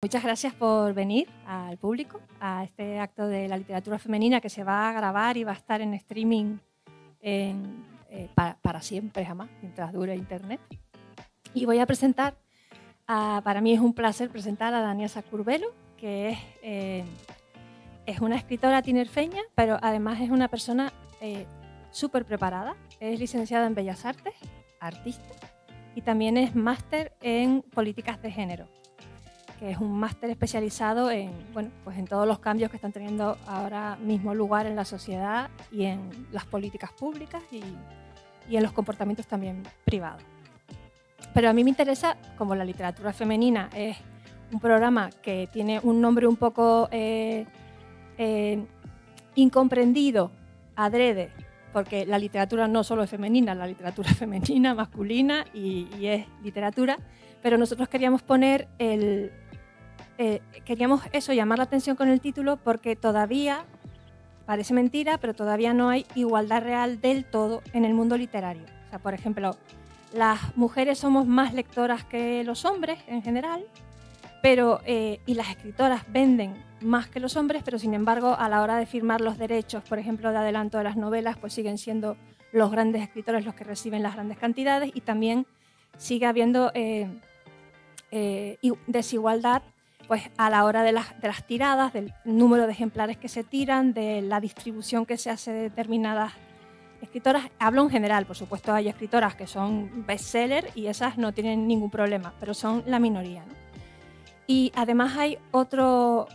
Muchas gracias por venir al público a este acto de la literatura femenina que se va a grabar y va a estar en streaming para siempre, jamás, mientras dure Internet. Y voy a presentar, para mí es un placer presentar a Dania Sacurbelo, que es una escritora tinerfeña, pero además es una persona súper preparada. Es licenciada en Bellas Artes, artista, y también es máster en políticas de género, que es un máster especializado en, bueno, pues en todos los cambios que están teniendo ahora mismo lugar en la sociedad y en las políticas públicas y en los comportamientos también privados. Pero a mí me interesa, como la literatura femenina es un programa que tiene un nombre un poco incomprendido, adrede, porque la literatura no solo es femenina, la literatura es femenina, masculina y es literatura, pero nosotros queríamos poner queríamos llamar la atención con el título porque todavía, parece mentira, pero todavía no hay igualdad real del todo en el mundo literario. O sea, por ejemplo, las mujeres somos más lectoras que los hombres en general, pero, y las escritoras venden más que los hombres, pero sin embargo, a la hora de firmar los derechos, por ejemplo, de adelanto de las novelas, pues siguen siendo los grandes escritores los que reciben las grandes cantidades y también sigue habiendo desigualdad pues a la hora de las tiradas, del número de ejemplares que se tiran, de la distribución que se hace de determinadas escritoras. Hablo en general, por supuesto hay escritoras que son bestseller y esas no tienen ningún problema, pero son la minoría, ¿no? Y además hay otro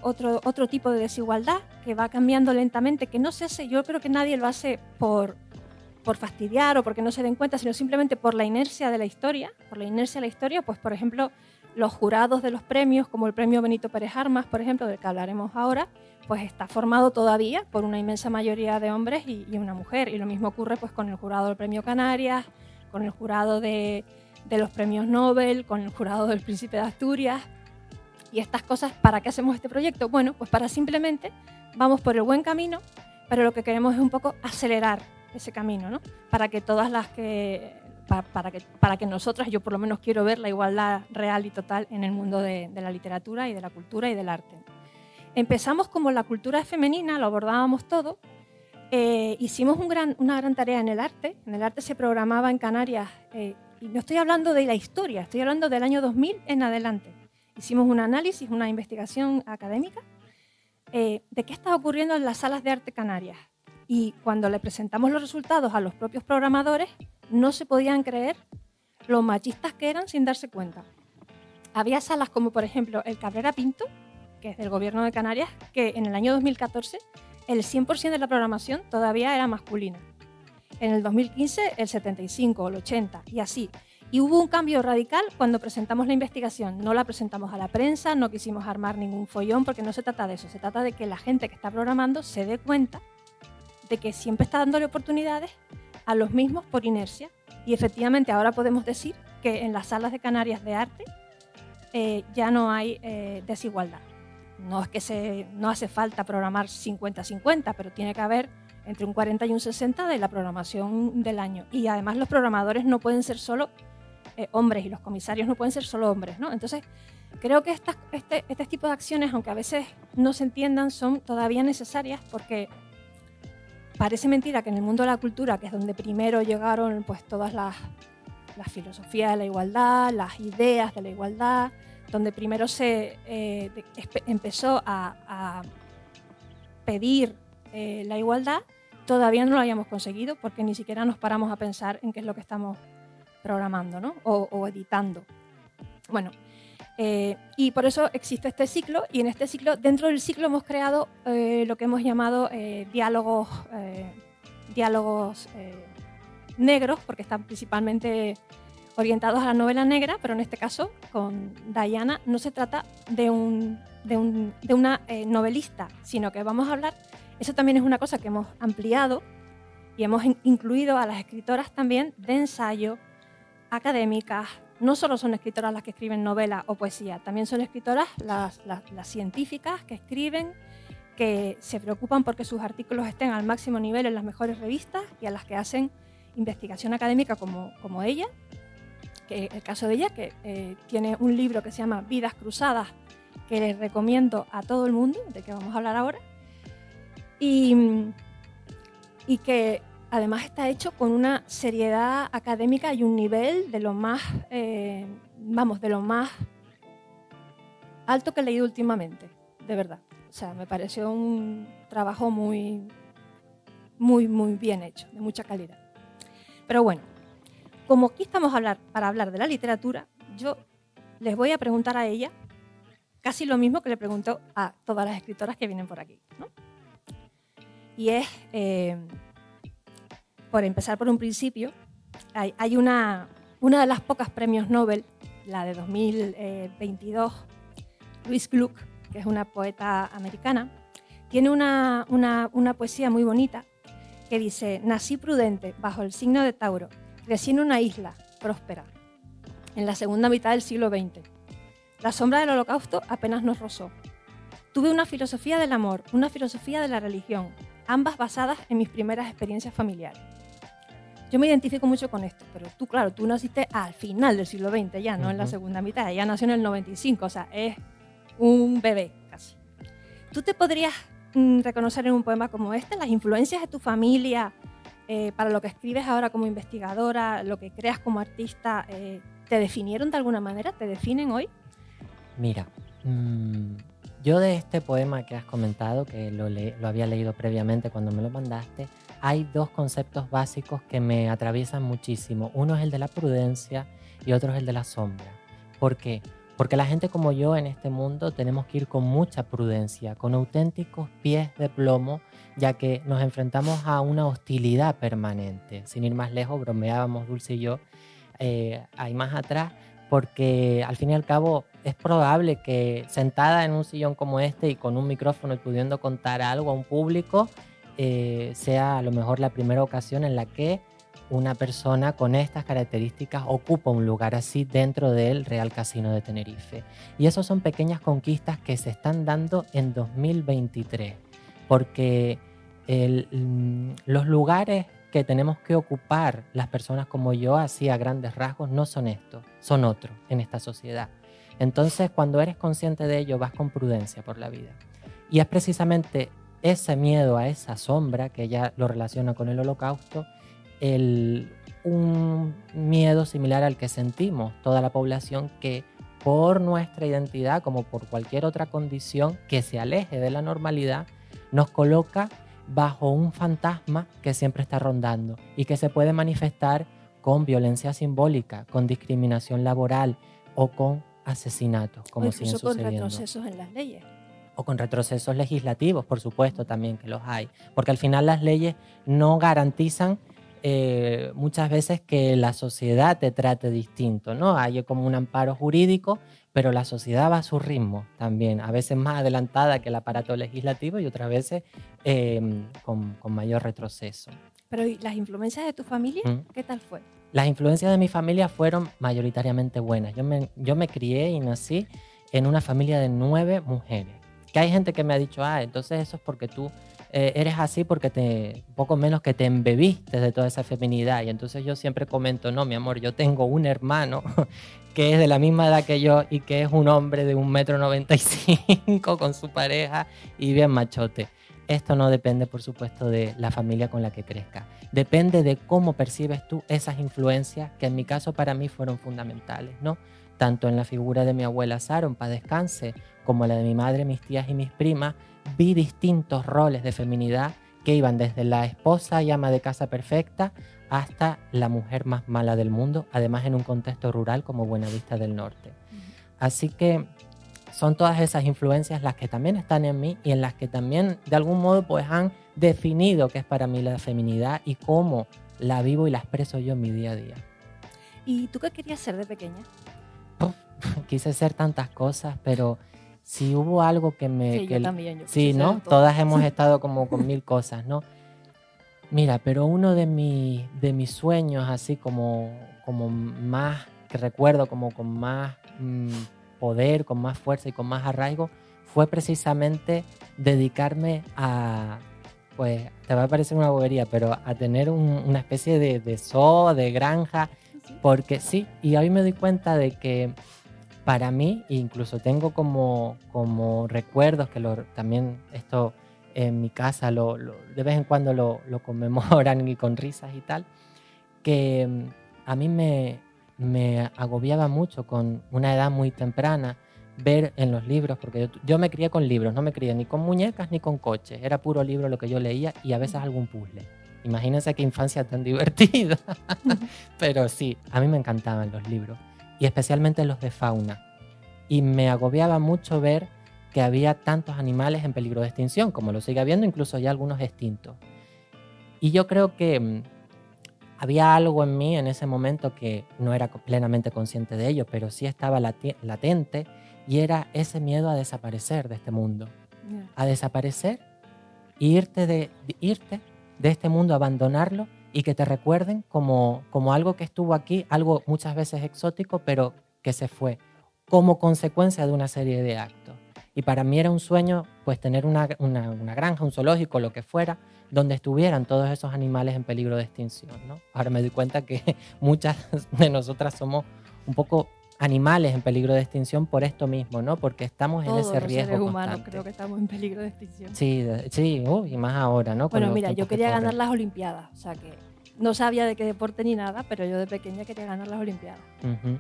tipo de desigualdad que va cambiando lentamente, que no se hace, yo creo que nadie lo hace por fastidiar o porque no se den cuenta, sino simplemente por la inercia de la historia. Por la inercia de la historia, pues por ejemplo, los jurados de los premios, como el premio Benito Pérez Armas, por ejemplo, del que hablaremos ahora, pues está formado todavía por una inmensa mayoría de hombres y una mujer. Y lo mismo ocurre pues con el jurado del premio Canarias, con el jurado de los premios Nobel, con el jurado del Príncipe de Asturias. Y estas cosas, ¿para qué hacemos este proyecto? Bueno, pues para simplemente vamos por el buen camino, pero lo que queremos es un poco acelerar ese camino, ¿no? Para que todas las que... Para que nosotras, yo por lo menos quiero ver la igualdad real y total en el mundo de la literatura y de la cultura y del arte. Empezamos como la cultura es femenina, lo abordábamos todo, hicimos una gran tarea en el arte. En el arte se programaba en Canarias, y no estoy hablando de la historia, estoy hablando del año 2000 en adelante. Hicimos un análisis, una investigación académica de qué estaba ocurriendo en las salas de arte canarias. Y cuando le presentamos los resultados a los propios programadores, no se podían creer lo machistas que eran sin darse cuenta. Había salas como, por ejemplo, el Cabrera Pinto, que es del gobierno de Canarias, que en el año 2014 el 100% de la programación todavía era masculina. En el 2015 el 75%, el 80% y así. Y hubo un cambio radical cuando presentamos la investigación. No la presentamos a la prensa, no quisimos armar ningún follón, porque no se trata de eso. Se trata de que la gente que está programando se dé cuenta de que siempre está dándole oportunidades a los mismos por inercia. Y efectivamente ahora podemos decir que en las salas de Canarias de arte ya no hay desigualdad. No es que no hace falta programar 50-50, pero tiene que haber entre un 40 y un 60 de la programación del año. Y además los programadores no pueden ser solo hombres y los comisarios no pueden ser solo hombres, ¿no? Entonces, creo que este tipo de acciones, aunque a veces no se entiendan, son todavía necesarias porque parece mentira que en el mundo de la cultura, que es donde primero llegaron pues todas las filosofías de la igualdad, las ideas de la igualdad, donde primero se empezó a pedir la igualdad, todavía no lo hayamos conseguido porque ni siquiera nos paramos a pensar en qué es lo que estamos programando, ¿no? o editando. Bueno, y por eso existe este ciclo, y en este ciclo, dentro del ciclo hemos creado lo que hemos llamado diálogos negros, porque están principalmente orientados a la novela negra, pero en este caso, con Diana, no se trata de una novelista, sino que vamos a hablar, eso también es una cosa que hemos ampliado y hemos incluido a las escritoras también de ensayo, académicas. No solo son escritoras las que escriben novela o poesía, también son escritoras las científicas que escriben, que se preocupan porque sus artículos estén al máximo nivel en las mejores revistas y a las que hacen investigación académica como ella, que el caso de ella, que tiene un libro que se llama Vidas Cruzadas que les recomiendo a todo el mundo, de que vamos a hablar ahora, y que además está hecho con una seriedad académica y un nivel de lo más, de lo más alto que he leído últimamente, de verdad. O sea, me pareció un trabajo muy bien hecho, de mucha calidad. Pero bueno, como aquí estamos para hablar de la literatura, yo les voy a preguntar a ella casi lo mismo que le pregunto a todas las escritoras que vienen por aquí, ¿no? Y es, por empezar por un principio, hay una de las pocas premios Nobel, la de 2022, Louise Gluck, que es una poeta americana, tiene una poesía muy bonita que dice: nací prudente bajo el signo de Tauro, crecí en una isla próspera, en la segunda mitad del siglo XX. La sombra del Holocausto apenas nos rozó. Tuve una filosofía del amor, una filosofía de la religión, ambas basadas en mis primeras experiencias familiares. Yo me identifico mucho con esto, pero tú, claro, tú naciste al final del siglo XX ya, no en la segunda mitad. Ella nació en el 95, o sea, es un bebé casi. ¿Tú te podrías reconocer en un poema como este las influencias de tu familia para lo que escribes ahora como investigadora, lo que creas como artista? ¿Te definieron de alguna manera? ¿Te definen hoy? Mira, yo de este poema que has comentado, que lo había leído previamente cuando me lo mandaste, hay dos conceptos básicos que me atraviesan muchísimo. Uno es el de la prudencia y otro es el de la sombra. ¿Por qué? Porque la gente como yo en este mundo tenemos que ir con mucha prudencia, con auténticos pies de plomo, ya que nos enfrentamos a una hostilidad permanente. Sin ir más lejos, bromeábamos Dulce y yo ahí más atrás, porque al fin y al cabo es probable que sentada en un sillón como este y con un micrófono y pudiendo contar algo a un público, sea a lo mejor la primera ocasión en la que una persona con estas características ocupa un lugar así dentro del Real Casino de Tenerife. Y eso son pequeñas conquistas que se están dando en 2023, porque los lugares que tenemos que ocupar las personas como yo, así a grandes rasgos, no son estos, son otros en esta sociedad. Entonces, cuando eres consciente de ello, vas con prudencia por la vida. Y es precisamente ese miedo a esa sombra, que ella lo relaciona con el Holocausto, un miedo similar al que sentimos toda la población, que por nuestra identidad, como por cualquier otra condición que se aleje de la normalidad, nos coloca bajo un fantasma que siempre está rondando y que se puede manifestar con violencia simbólica, con discriminación laboral o con asesinatos, como siguen sucediendo. O incluso con retrocesos en las leyes. O con retrocesos legislativos, por supuesto, también que los hay. Porque al final las leyes no garantizan muchas veces que la sociedad te trate distinto, ¿no? Hay como un amparo jurídico, pero la sociedad va a su ritmo también, a veces más adelantada que el aparato legislativo y otras veces con mayor retroceso. Pero ¿y las influencias de tu familia? ¿Qué tal fue? Las influencias de mi familia fueron mayoritariamente buenas. Yo me crié y nací en una familia de 9 mujeres. Que hay gente que me ha dicho, entonces eso es porque tú eres así porque poco menos que te embebiste de toda esa feminidad. Y entonces yo siempre comento, no, mi amor, yo tengo un hermano que es de la misma edad que yo y que es un hombre de 1,95 m con su pareja y bien machote. Esto no depende, por supuesto, de la familia con la que crezca. Depende de cómo percibes tú esas influencias que en mi caso para mí fueron fundamentales, ¿no? Tanto en la figura de mi abuela Sharon, paz descanse, como la de mi madre, mis tías y mis primas, vi distintos roles de feminidad que iban desde la esposa y ama de casa perfecta hasta la mujer más mala del mundo, además en un contexto rural como Buenavista del Norte. Así que son todas esas influencias las que también están en mí y en las que también de algún modo pues han definido qué es para mí la feminidad y cómo la vivo y la expreso yo en mi día a día. ¿Y tú qué querías ser de pequeña? Quise ser tantas cosas, pero si hubo algo que me... Sí, yo también. Sí, ¿no? Todas hemos estado como con 1000 cosas, ¿no? Mira, pero uno de mis sueños, así como más, que recuerdo como con más poder, con más fuerza y con más arraigo, fue precisamente dedicarme a, pues, te va a parecer una bobería, pero a tener una especie de zoo, de granja, porque sí, y ahí me di cuenta de que para mí, incluso tengo como recuerdos que también esto en mi casa de vez en cuando lo conmemoran y con risas y tal, que a mí me agobiaba mucho con una edad muy temprana ver en los libros, porque yo me crié con libros, no me crié ni con muñecas ni con coches, era puro libro lo que yo leía y a veces algún puzzle. Imagínense qué infancia tan divertida. Pero sí, a mí me encantaban los libros y especialmente los de fauna. Y me agobiaba mucho ver que había tantos animales en peligro de extinción, como lo sigue habiendo, incluso ya algunos extintos. Y yo creo que había algo en mí en ese momento que no era plenamente consciente de ello, pero sí estaba latente, y era ese miedo a desaparecer de este mundo. Yeah. A desaparecer e irte de este mundo, abandonarlo y que te recuerden como algo que estuvo aquí, algo muchas veces exótico, pero que se fue como consecuencia de una serie de actos. Y para mí era un sueño pues tener una granja, un zoológico, lo que fuera, donde estuvieran todos esos animales en peligro de extinción, ¿no? Ahora me doy cuenta que muchas de nosotras somos un poco animales en peligro de extinción por esto mismo, ¿no? Porque estamos en ese riesgo constante. Todos los seres humanos creo que estamos en peligro de extinción. Sí, y más ahora, ¿no? Bueno, mira, yo quería ganar las Olimpiadas, o sea que no sabía de qué deporte ni nada, pero yo de pequeña quería ganar las Olimpiadas. Uh-huh.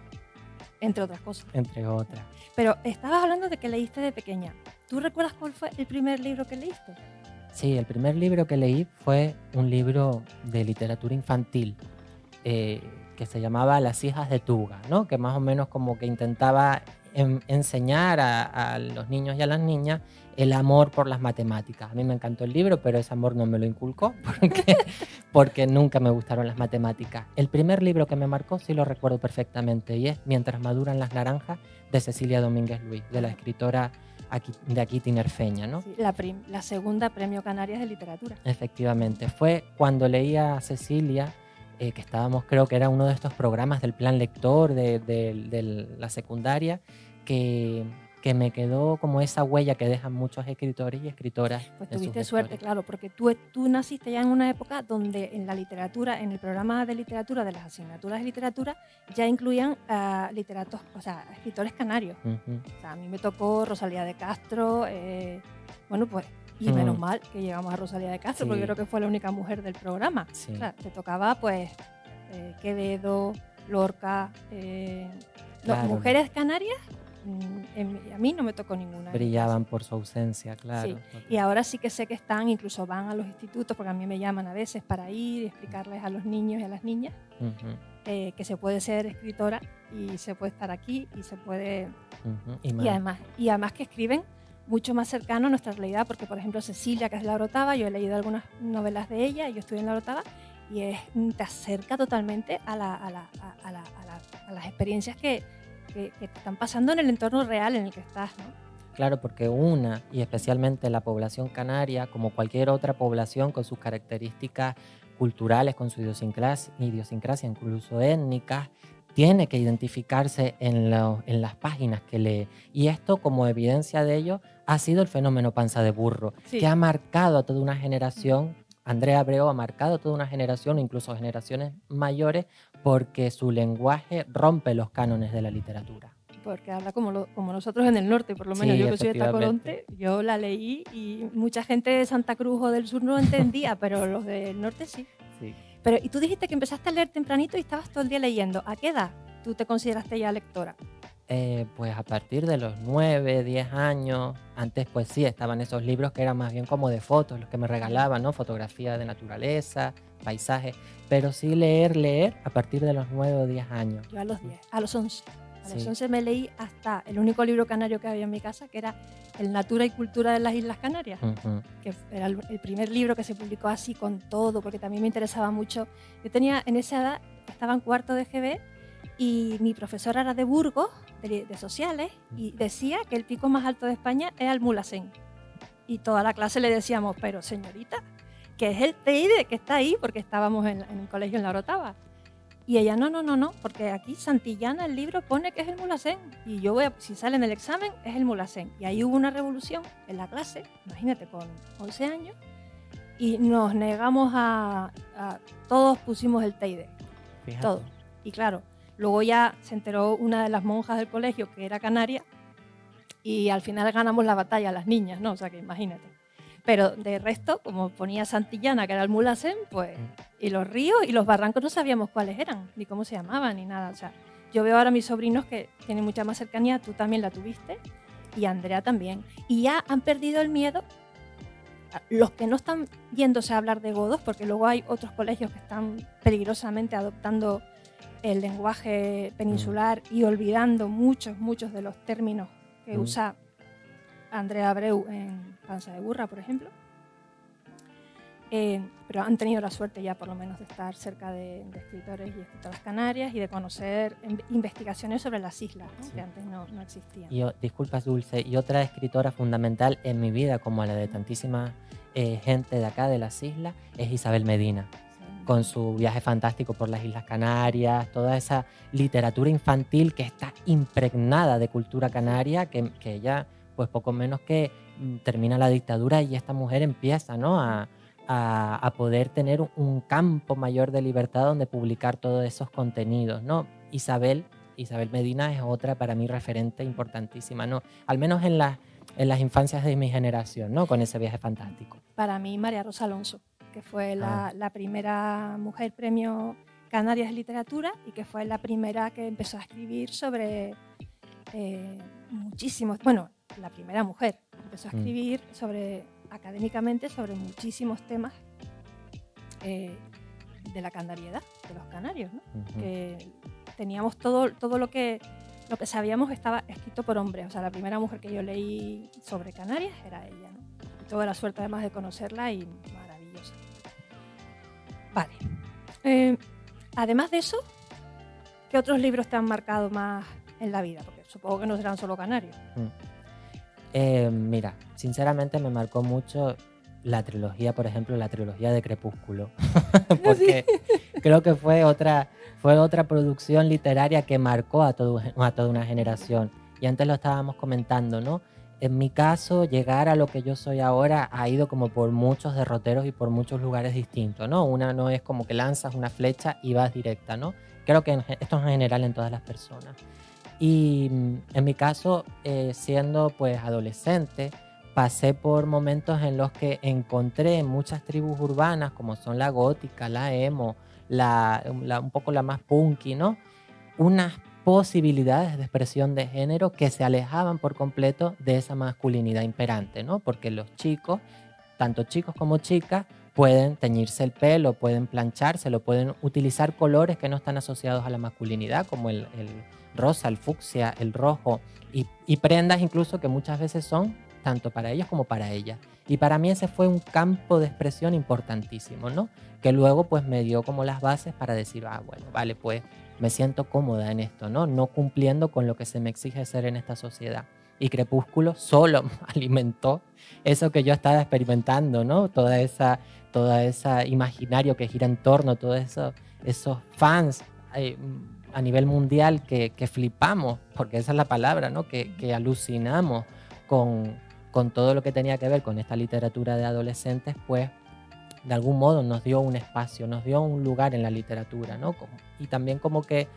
Entre otras cosas. Entre otras. Pero estabas hablando de que leíste de pequeña. ¿Tú recuerdas cuál fue el primer libro que leíste? Sí, el primer libro que leí fue un libro de literatura infantil que se llamaba Las hijas de Tuga, ¿no? Que más o menos como que intentaba enseñar a los niños y a las niñas el amor por las matemáticas. A mí me encantó el libro, pero ese amor no me lo inculcó porque nunca me gustaron las matemáticas. El primer libro que me marcó sí lo recuerdo perfectamente y es Mientras maduran las naranjas, de Cecilia Domínguez Luis, de la escritora de aquí tinerfeña, ¿no? Sí, la segunda Premio Canarias de Literatura. Efectivamente. Fue cuando leía a Cecilia, que estábamos, creo que era uno de estos programas del plan lector de la secundaria, que me quedó como esa huella que dejan muchos escritores y escritoras. Pues tuviste suerte, claro, porque tú naciste ya en una época donde en la literatura, en el programa de literatura de las asignaturas de literatura, ya incluían literatos, o sea, escritores canarios. Uh-huh. O sea, a mí me tocó Rosalía de Castro, bueno, pues, y menos mal que llegamos a Rosalía de Castro, sí, porque creo que fue la única mujer del programa. Sí. O sea, te tocaba, pues, Quevedo, Lorca, claro, mujeres canarias. A mí no me tocó ninguna. Brillaban por su ausencia, claro. Sí. Y ahora sí que sé que incluso van a los institutos, porque a mí me llaman a veces para ir y explicarles a los niños y a las niñas uh-huh. Que se puede ser escritora y se puede estar aquí y se puede... Uh-huh. Y además que escriben mucho más cercano a nuestra realidad, porque por ejemplo Cecilia, que es la Orotava, yo he leído algunas novelas de ella, yo estudié en la Orotava, y te acerca totalmente a las experiencias que están pasando en el entorno real en el que estás, ¿no? Claro, porque y especialmente la población canaria, como cualquier otra población con sus características culturales, con su idiosincrasia, incluso étnicas, tiene que identificarse en las páginas que lee. Y esto, como evidencia de ello, ha sido el fenómeno Panza de Burro, sí, que ha marcado a toda una generación. Andrea Abreu ha marcado a toda una generación, incluso generaciones mayores, porque su lenguaje rompe los cánones de la literatura. Porque habla como nosotros en el norte, por lo menos. Sí, yo que soy de Tacoronte, yo la leí y mucha gente de Santa Cruz o del sur no entendía, pero los del norte sí. Sí. Pero, y tú dijiste que empezaste a leer tempranito y estabas todo el día leyendo. ¿A qué edad tú te consideraste ya lectora? Pues a partir de los 9, 10 años. Antes pues sí, estaban esos libros que eran más bien como de fotos, los que me regalaban, ¿no? Fotografía de naturaleza, paisajes. Pero sí leer a partir de los 9 o 10 años. Yo a los 10, a los 11. A los 11 me leí hasta el único libro canario que había en mi casa, que era El Natura y Cultura de las Islas Canarias, uh-huh, que era el primer libro que se publicó así con todo, porque también me interesaba mucho. Yo tenía, en esa edad, estaba en cuarto de GB y mi profesora era de Burgos, de sociales, y decía que el pico más alto de España era el Mulhacén. Y toda la clase le decíamos, pero señorita, que es el Teide que está ahí, porque estábamos en el colegio en la Orotava. Y ella, no, porque aquí Santillana, el libro, pone que es el Mulhacén. Y yo si sale en el examen, es el Mulhacén. Y ahí hubo una revolución en la clase, imagínate, con 11 años, y nos negamos todos pusimos el Teide. Fíjate. Todos. Y claro, Luego ya se enteró una de las monjas del colegio que era canaria y al final ganamos la batalla las niñas, ¿no? O sea que imagínate. Pero de resto, como ponía Santillana, que era el Mulhacén, pues, y los ríos y los barrancos no sabíamos cuáles eran, ni cómo se llamaban, ni nada. O sea, yo veo ahora a mis sobrinos que tienen mucha más cercanía, tú también la tuviste, y Andrea también. Y ya han perdido el miedo los que no están yéndose a hablar de godos, porque luego hay otros colegios que están peligrosamente adoptando el lenguaje peninsular y olvidando muchos de los términos que usa Andrea Abreu en Panza de Burra, por ejemplo. Pero han tenido la suerte ya por lo menos de estar cerca de escritores y escritoras canarias y de conocer investigaciones sobre las islas, ¿no? Sí. Que antes no existían. Disculpas, Dulce, y otra escritora fundamental en mi vida, como la de tantísima gente de acá de las islas, es Isabel Medina. Sí. Con su viaje fantástico por las Islas Canarias, toda esa literatura infantil que está impregnada de cultura canaria, que ella, pues poco menos que termina la dictadura y esta mujer empieza, ¿no?, a poder tener un campo mayor de libertad donde publicar todos esos contenidos, ¿no? Isabel Medina es otra para mí referente importantísima, ¿no? Al menos en las infancias de mi generación, ¿no? Con ese viaje fantástico. Para mí, María Rosa Alonso, que fue la primera mujer premio Canarias de Literatura y que fue la primera que empezó a escribir sobre muchísimos, bueno, la primera mujer empezó a escribir académicamente sobre muchísimos temas de la canariedad, de los canarios, ¿no? Que teníamos todo lo que sabíamos estaba escrito por hombres. O sea, la primera mujer que yo leí sobre Canarias era ella, ¿no? Y tuve la suerte además de conocerla y maravillosa. Vale. Además de eso, ¿qué otros libros te han marcado más en la vida? Porque supongo que no serán solo canarios. Mira, sinceramente me marcó mucho la trilogía, por ejemplo, la trilogía de Crepúsculo, porque creo que fue otra producción literaria que marcó a toda una generación. Y antes lo estábamos comentando, ¿no? En mi caso, llegar a lo que yo soy ahora ha ido como por muchos derroteros y por muchos lugares distintos, ¿no? Una no es como que lanzas una flecha y vas directa, ¿no? Creo que esto es en general en todas las personas. Y en mi caso, siendo pues adolescente, pasé por momentos en los que encontré muchas tribus urbanas, como son la gótica, la emo, un poco la más punky, ¿no? Unas posibilidades de expresión de género que se alejaban por completo de esa masculinidad imperante, ¿no? Porque los chicos, tanto chicos como chicas, pueden teñirse el pelo, pueden planchárselo, pueden utilizar colores que no están asociados a la masculinidad, como el rosa, el fucsia, el rojo, y prendas incluso que muchas veces son tanto para ellos como para ellas. Y para mí ese fue un campo de expresión importantísimo, ¿no? Que luego pues me dio como las bases para decir, bueno, vale, pues me siento cómoda en esto, ¿no? No cumpliendo con lo que se me exige ser en esta sociedad. Y Crepúsculo solo alimentó eso que yo estaba experimentando, ¿no? Toda esa imaginario que gira en torno, todos esos fans a nivel mundial que flipamos, porque esa es la palabra, ¿no? Que alucinamos con todo lo que tenía que ver con esta literatura de adolescentes, pues de algún modo nos dio un espacio, nos dio un lugar en la literatura, ¿no? Y también como que...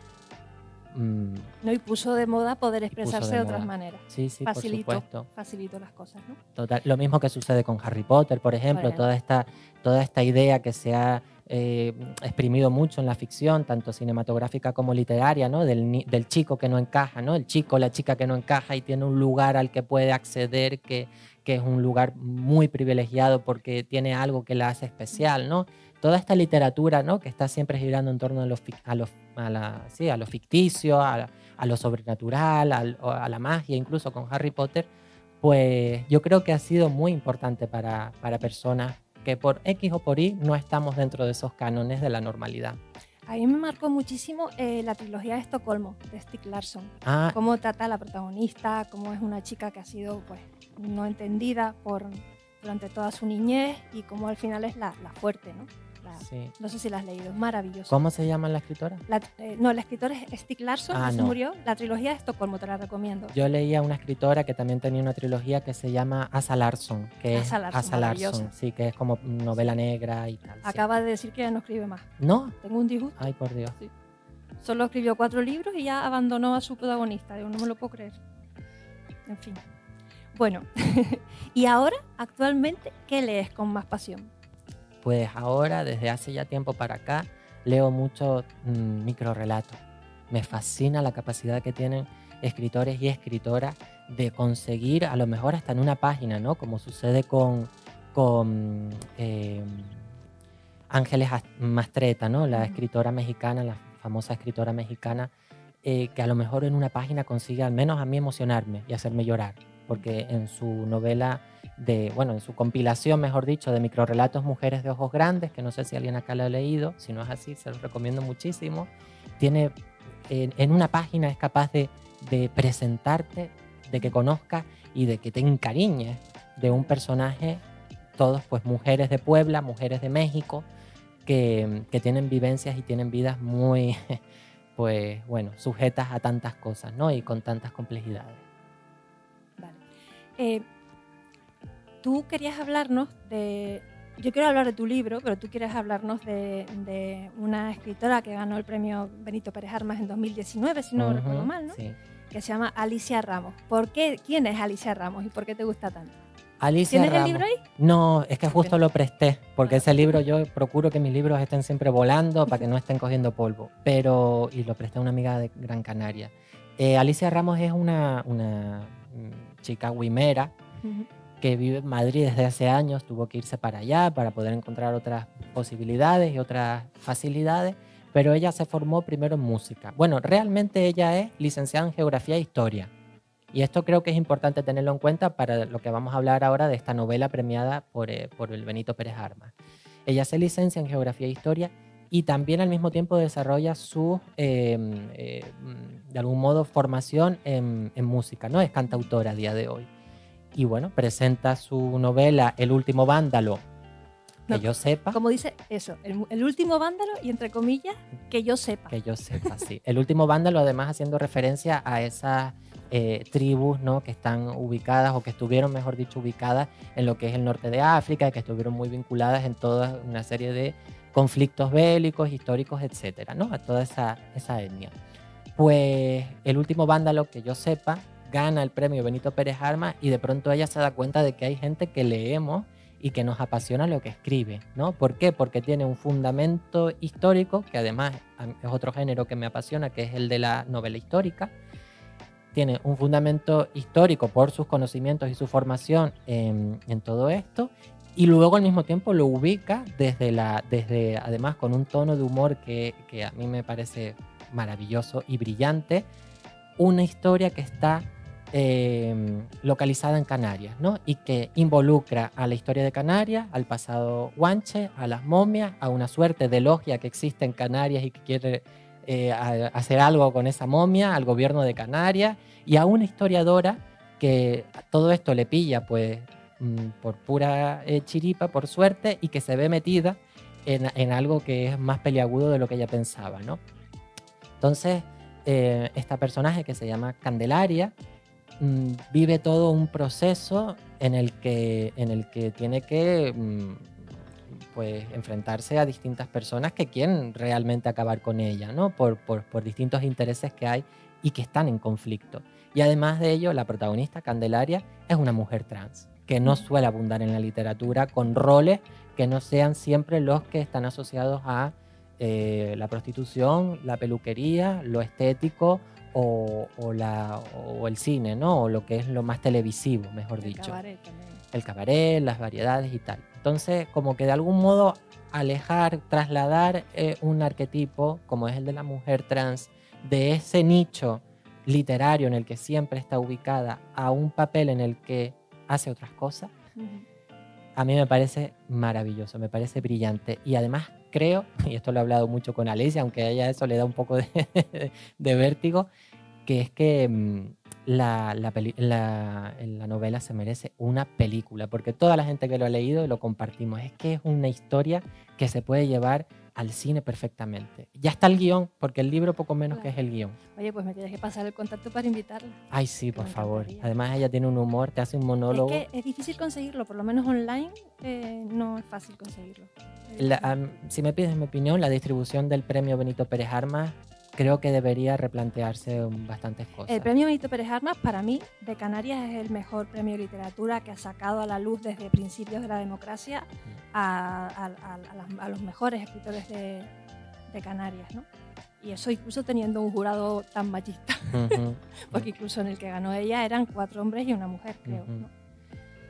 No, y puso de moda poder expresarse de otras maneras. Sí, por supuesto. Facilitó las cosas, ¿no? Total. Lo mismo que sucede con Harry Potter, por ejemplo. Toda esta idea que se ha exprimido mucho en la ficción, tanto cinematográfica como literaria, ¿no? Del chico que no encaja, ¿no? El chico, la chica que no encaja y tiene un lugar al que puede acceder, que es un lugar muy privilegiado porque tiene algo que la hace especial, ¿no? Toda esta literatura, ¿no? Que está siempre girando en torno a lo ficticio, a lo sobrenatural, a la magia, incluso con Harry Potter, pues yo creo que ha sido muy importante para personas que por X o por Y no estamos dentro de esos cánones de la normalidad. A mí me marcó muchísimo la trilogía de Estocolmo, de Stieg Larsson. Cómo trata a la protagonista, cómo es una chica que ha sido pues no entendida durante toda su niñez y cómo al final es la fuerte, ¿no? Sí. No sé si la has leído, es maravilloso. ¿Cómo se llama la escritora? La escritora es Stieg Larsson, se murió. La trilogía de Estocolmo, te la recomiendo. Yo leía una escritora que también tenía una trilogía que se llama Asa Larsson, Asa Larsson, sí, que es como novela negra y tal. Acaba de decir que ya no escribe más. ¿No? Tengo un disgusto. Ay, por Dios. Sí. Solo escribió 4 libros y ya abandonó a su protagonista. Yo no me lo puedo creer. En fin. Bueno, y ahora, actualmente, ¿qué lees con más pasión? Pues ahora, desde hace ya tiempo para acá, leo mucho microrelatos. Me fascina la capacidad que tienen escritores y escritoras de conseguir, a lo mejor hasta en una página, ¿no? Como sucede con Ángeles Mastretta, ¿no? La escritora mexicana, la famosa escritora mexicana, que a lo mejor en una página consigue al menos a mí emocionarme y hacerme llorar, porque en su novela en su compilación, mejor dicho, de microrelatos Mujeres de Ojos Grandes, que no sé si alguien acá lo ha leído, si no es así, se los recomiendo muchísimo, tiene en una página es capaz de presentarte, de que conozcas y de que te encariñes de un personaje, todos pues mujeres de Puebla, mujeres de México, que tienen vivencias y tienen vidas muy, pues bueno, sujetas a tantas cosas, ¿no? Y con tantas complejidades. Vale. Tú querías hablarnos de... Yo quiero hablar de tu libro, pero tú quieres hablarnos de una escritora que ganó el premio Benito Pérez Armas en 2019, si no recuerdo mal, ¿no? Sí. Que se llama Alicia Ramos. ¿Quién es Alicia Ramos y por qué te gusta tanto? Alicia ¿Tienes Ramos. el libro ahí? No, es que justo lo presté, porque ese libro yo procuro que mis libros estén siempre volando para que no estén cogiendo polvo, y lo presté a una amiga de Gran Canaria. Alicia Ramos es una chica huimera que vive en Madrid desde hace años, tuvo que irse para allá para poder encontrar otras posibilidades y otras facilidades, pero ella se formó primero en música. Bueno, realmente ella es licenciada en Geografía e Historia. Y esto creo que es importante tenerlo en cuenta para lo que vamos a hablar ahora de esta novela premiada por el Benito Pérez Armas. Ella se licencia en Geografía e Historia y también al mismo tiempo desarrolla su, de algún modo, formación en música, ¿no? Es cantautora a día de hoy. Y bueno, presenta su novela El último vándalo, que yo sepa. Como dice eso, el último vándalo y entre comillas, que yo sepa. Que yo sepa, sí. El último vándalo, además haciendo referencia a esas tribus, ¿no? Que están ubicadas, o que estuvieron, mejor dicho, ubicadas en lo que es el norte de África, que estuvieron muy vinculadas en toda una serie de conflictos bélicos, históricos, etcétera, ¿no? A toda esa etnia. Pues El último vándalo, que yo sepa, gana el premio Benito Pérez Armas y de pronto ella se da cuenta de que hay gente que leemos y que nos apasiona lo que escribe, ¿no? ¿Por qué? Porque tiene un fundamento histórico, que además es otro género que me apasiona, que es el de la novela histórica. Tiene un fundamento histórico por sus conocimientos y su formación en todo esto, y luego al mismo tiempo lo ubica desde además con un tono de humor que a mí me parece maravilloso y brillante, una historia que está localizada en Canarias, ¿no? Y que involucra a la historia de Canarias, al pasado guanche, a las momias, a una suerte de logia que existe en Canarias y que quiere hacer algo con esa momia, al gobierno de Canarias y a una historiadora que todo esto le pilla pues por pura chiripa, por suerte, y que se ve metida en algo que es más peliagudo de lo que ella pensaba, ¿no? Entonces, esta personaje que se llama Candelaria vive todo un proceso en el que tiene que pues enfrentarse a distintas personas que quieren realmente acabar con ella, ¿no? Por distintos intereses que hay y que están en conflicto. Y además de ello, la protagonista, Candelaria, es una mujer trans, que no suele abundar en la literatura con roles que no sean siempre los que están asociados a la prostitución, la peluquería, lo estético o el cine, ¿no? O lo que es lo más televisivo, mejor dicho. El cabaret también. El cabaret, las variedades y tal. Entonces, como que de algún modo alejar, trasladar un arquetipo, como es el de la mujer trans, de ese nicho literario en el que siempre está ubicada a un papel en el que hace otras cosas, a mí me parece maravilloso, me parece brillante. Y además creo, y esto lo he hablado mucho con Alicia, aunque a ella eso le da un poco de vértigo, que es que la novela se merece una película, porque toda la gente que lo ha leído lo compartimos. Es que es una historia que se puede llevar al cine perfectamente. Ya está el guión, porque el libro poco menos que es el guión. Oye, pues me tienes que pasar el contacto para invitarla. Ay, sí, por favor. Además ella tiene un humor, te hace un monólogo. Es que es difícil conseguirlo, por lo menos online no es fácil conseguirlo. Si me pides mi opinión, la distribución del premio Benito Pérez Armas creo que debería replantearse bastantes cosas. El premio Benito Pérez Armas, para mí, de Canarias, es el mejor premio de literatura que ha sacado a la luz desde principios de la democracia a los mejores escritores de Canarias, ¿no? Y eso incluso teniendo un jurado tan machista, porque incluso en el que ganó ella eran 4 hombres y una mujer, creo, ¿no?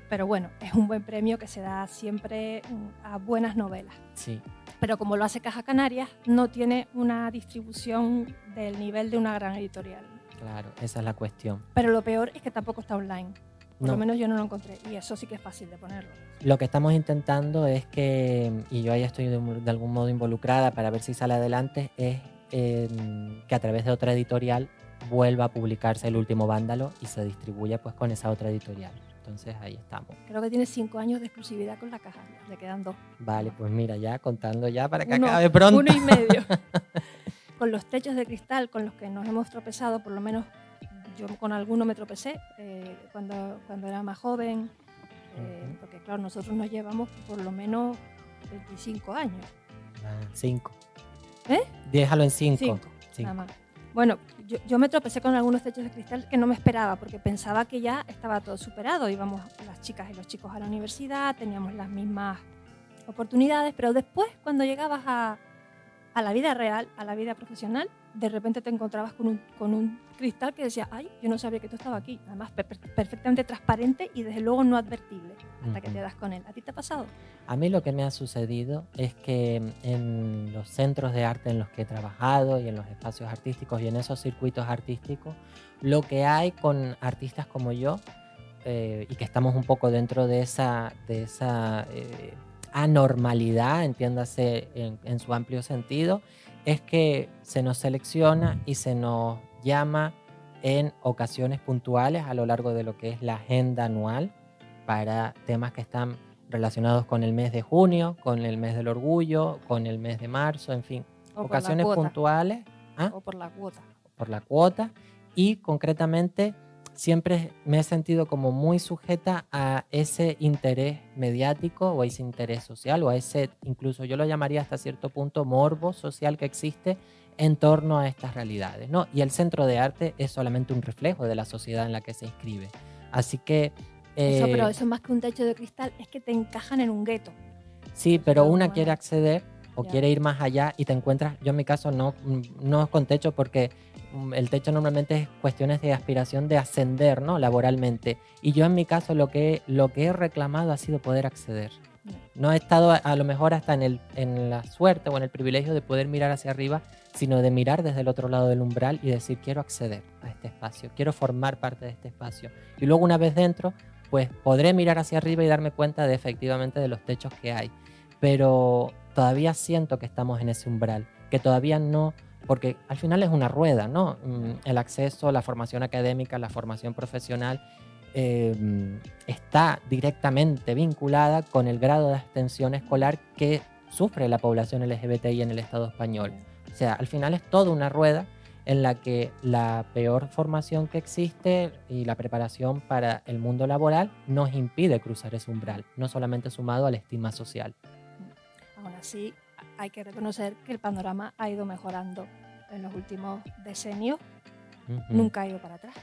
Pero bueno, es un buen premio que se da siempre a buenas novelas. Sí. Pero como lo hace Caja Canarias, no tiene una distribución del nivel de una gran editorial. Claro, esa es la cuestión. Pero lo peor es que tampoco está online. Por No. lo menos yo no lo encontré. Y eso sí que es fácil de ponerlo. Lo que estamos intentando es que, y yo ahí estoy de algún modo involucrada para ver si sale adelante, es que a través de otra editorial vuelva a publicarse El último vándalo y se distribuya pues con esa otra editorial. Entonces ahí estamos. Creo que tiene 5 años de exclusividad con la Caja. Le quedan 2. Vale, pues mira, ya contando ya para que acabe pronto. 1 y medio. Con los techos de cristal con los que nos hemos tropezado, por lo menos yo con alguno me tropecé cuando era más joven, porque claro, nosotros nos llevamos por lo menos 25 años. 5. ¿Eh? Déjalo en 5. 5, nada más. Bueno, yo me tropecé con algunos techos de cristal que no me esperaba, porque pensaba que ya estaba todo superado. Íbamos las chicas y los chicos a la universidad, teníamos las mismas oportunidades, pero después, cuando llegabas a la vida real, a la vida profesional, de repente te encontrabas con un cristal que decía, ay, yo no sabía que tú estabas aquí. Además, perfectamente transparente y desde luego no advertible hasta que te das con él. ¿A ti te ha pasado? A mí lo que me ha sucedido es que en los centros de arte en los que he trabajado y en los espacios artísticos y en esos circuitos artísticos, lo que hay con artistas como yo, y que estamos un poco dentro de esa anormalidad, entiéndase en su amplio sentido, es que se nos selecciona y se nos llama en ocasiones puntuales a lo largo de lo que es la agenda anual para temas que están relacionados con el mes de junio, con el mes del orgullo, con el mes de marzo, en fin, ocasiones puntuales. O por la cuota. Por la cuota, y concretamente siempre me he sentido como muy sujeta a ese interés mediático o a ese interés social o a ese, incluso yo lo llamaría hasta cierto punto, morbo social que existe en torno a estas realidades, ¿no? Y el centro de arte es solamente un reflejo de la sociedad en la que se inscribe. Así que... pero eso más que un techo de cristal es que te encajan en un gueto. Sí, pero una quiere acceder o quiere ir más allá y te encuentras, yo en mi caso no con techo porque el techo normalmente es cuestiones de aspiración de ascender, ¿no? Laboralmente. Y yo en mi caso lo que he reclamado ha sido poder acceder. No he estado a lo mejor hasta en la suerte o en el privilegio de poder mirar hacia arriba, sino de mirar desde el otro lado del umbral y decir quiero acceder a este espacio, quiero formar parte de este espacio. Y luego una vez dentro, pues podré mirar hacia arriba y darme cuenta de efectivamente de los techos que hay. Pero todavía siento que estamos en ese umbral, que todavía no, porque al final es una rueda, ¿no? El acceso, la formación académica, la formación profesional está directamente vinculada con el grado de abstención escolar que sufre la población LGBTI en el Estado español. O sea, al final es toda una rueda en la que la peor formación que existe y la preparación para el mundo laboral nos impide cruzar ese umbral, no solamente sumado al estigma social. Aún así, hay que reconocer que el panorama ha ido mejorando en los últimos decenios. Nunca ha ido para atrás.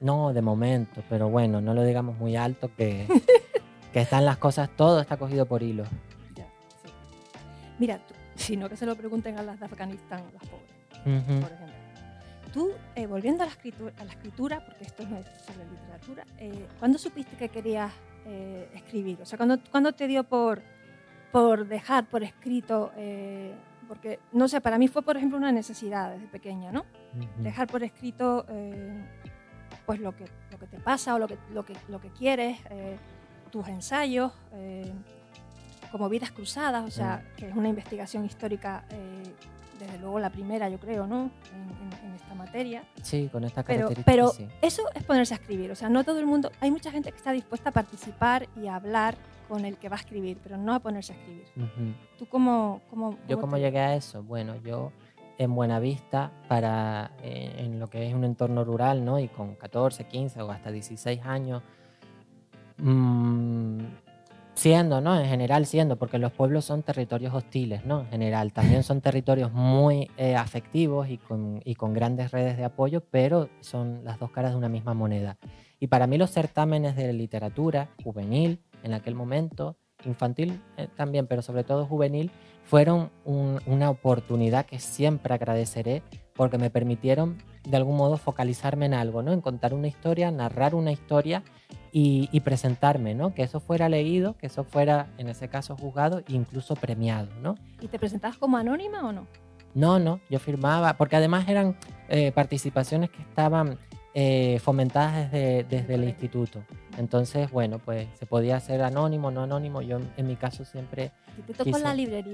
No, de momento, pero bueno, no lo digamos muy alto que están las cosas, todo está cogido por hilo. Ya, sí. Mira, sino que se lo pregunten a las de Afganistán, las pobres, por ejemplo. Tú, volviendo a la escritura, porque esto no es sobre literatura, ¿cuándo supiste que querías escribir? O sea, ¿cuándo te dio por dejar por escrito? Porque, no sé, para mí fue, por ejemplo, una necesidad desde pequeña, ¿no? Dejar por escrito pues lo que te pasa o lo que quieres, tus ensayos, como Vidas Cruzadas, o sea, que es una investigación histórica, desde luego la primera, yo creo, ¿no? En esta materia. Sí, con esta característica. Pero sí. Eso es ponerse a escribir, o sea, no todo el mundo, hay mucha gente que está dispuesta a participar y a hablar con el que va a escribir, pero no a ponerse a escribir. ¿Tú cómo llegué a eso? Bueno, yo en Buenavista, en lo que es un entorno rural, ¿no? Y con 14, 15 o hasta 16 años, Siendo, ¿no? En general siendo, porque los pueblos son territorios hostiles, ¿no? En general, también son territorios muy afectivos y con grandes redes de apoyo, pero son las dos caras de una misma moneda. Y para mí los certámenes de literatura juvenil, en aquel momento, infantil también, pero sobre todo juvenil, fueron una oportunidad que siempre agradeceré porque me permitieron de algún modo focalizarme en algo, ¿no? En contar una historia, narrar una historia y presentarme, ¿no? Que eso fuera leído, que eso fuera, en ese caso, juzgado e incluso premiado, ¿no? ¿Y te presentabas como anónima o no? No, yo firmaba, porque además eran participaciones que estaban fomentadas desde el instituto. Entonces, bueno, pues se podía hacer anónimo, no anónimo. Yo en mi caso siempre ¿Y te tocó quise...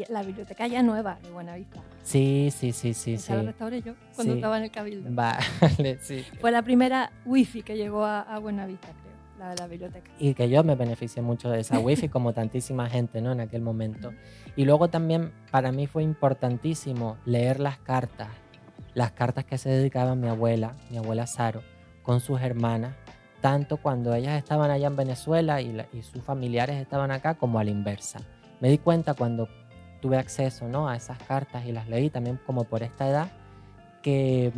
la biblioteca ya nueva de Buenavista? Sí. Esa la restauré yo cuando estaba en el Cabildo. Vale, sí. Fue la primera wifi que llegó a Buenavista, creo, la de la biblioteca. Y que yo me beneficié mucho de esa wifi como tantísima gente, ¿no? En aquel momento. Y luego también para mí fue importantísimo leer las cartas que se dedicaba mi abuela Saro, con sus hermanas, tanto cuando ellas estaban allá en Venezuela y sus familiares estaban acá, como a la inversa. Me di cuenta cuando tuve acceso, ¿no? A esas cartas y las leí también como por esta edad, que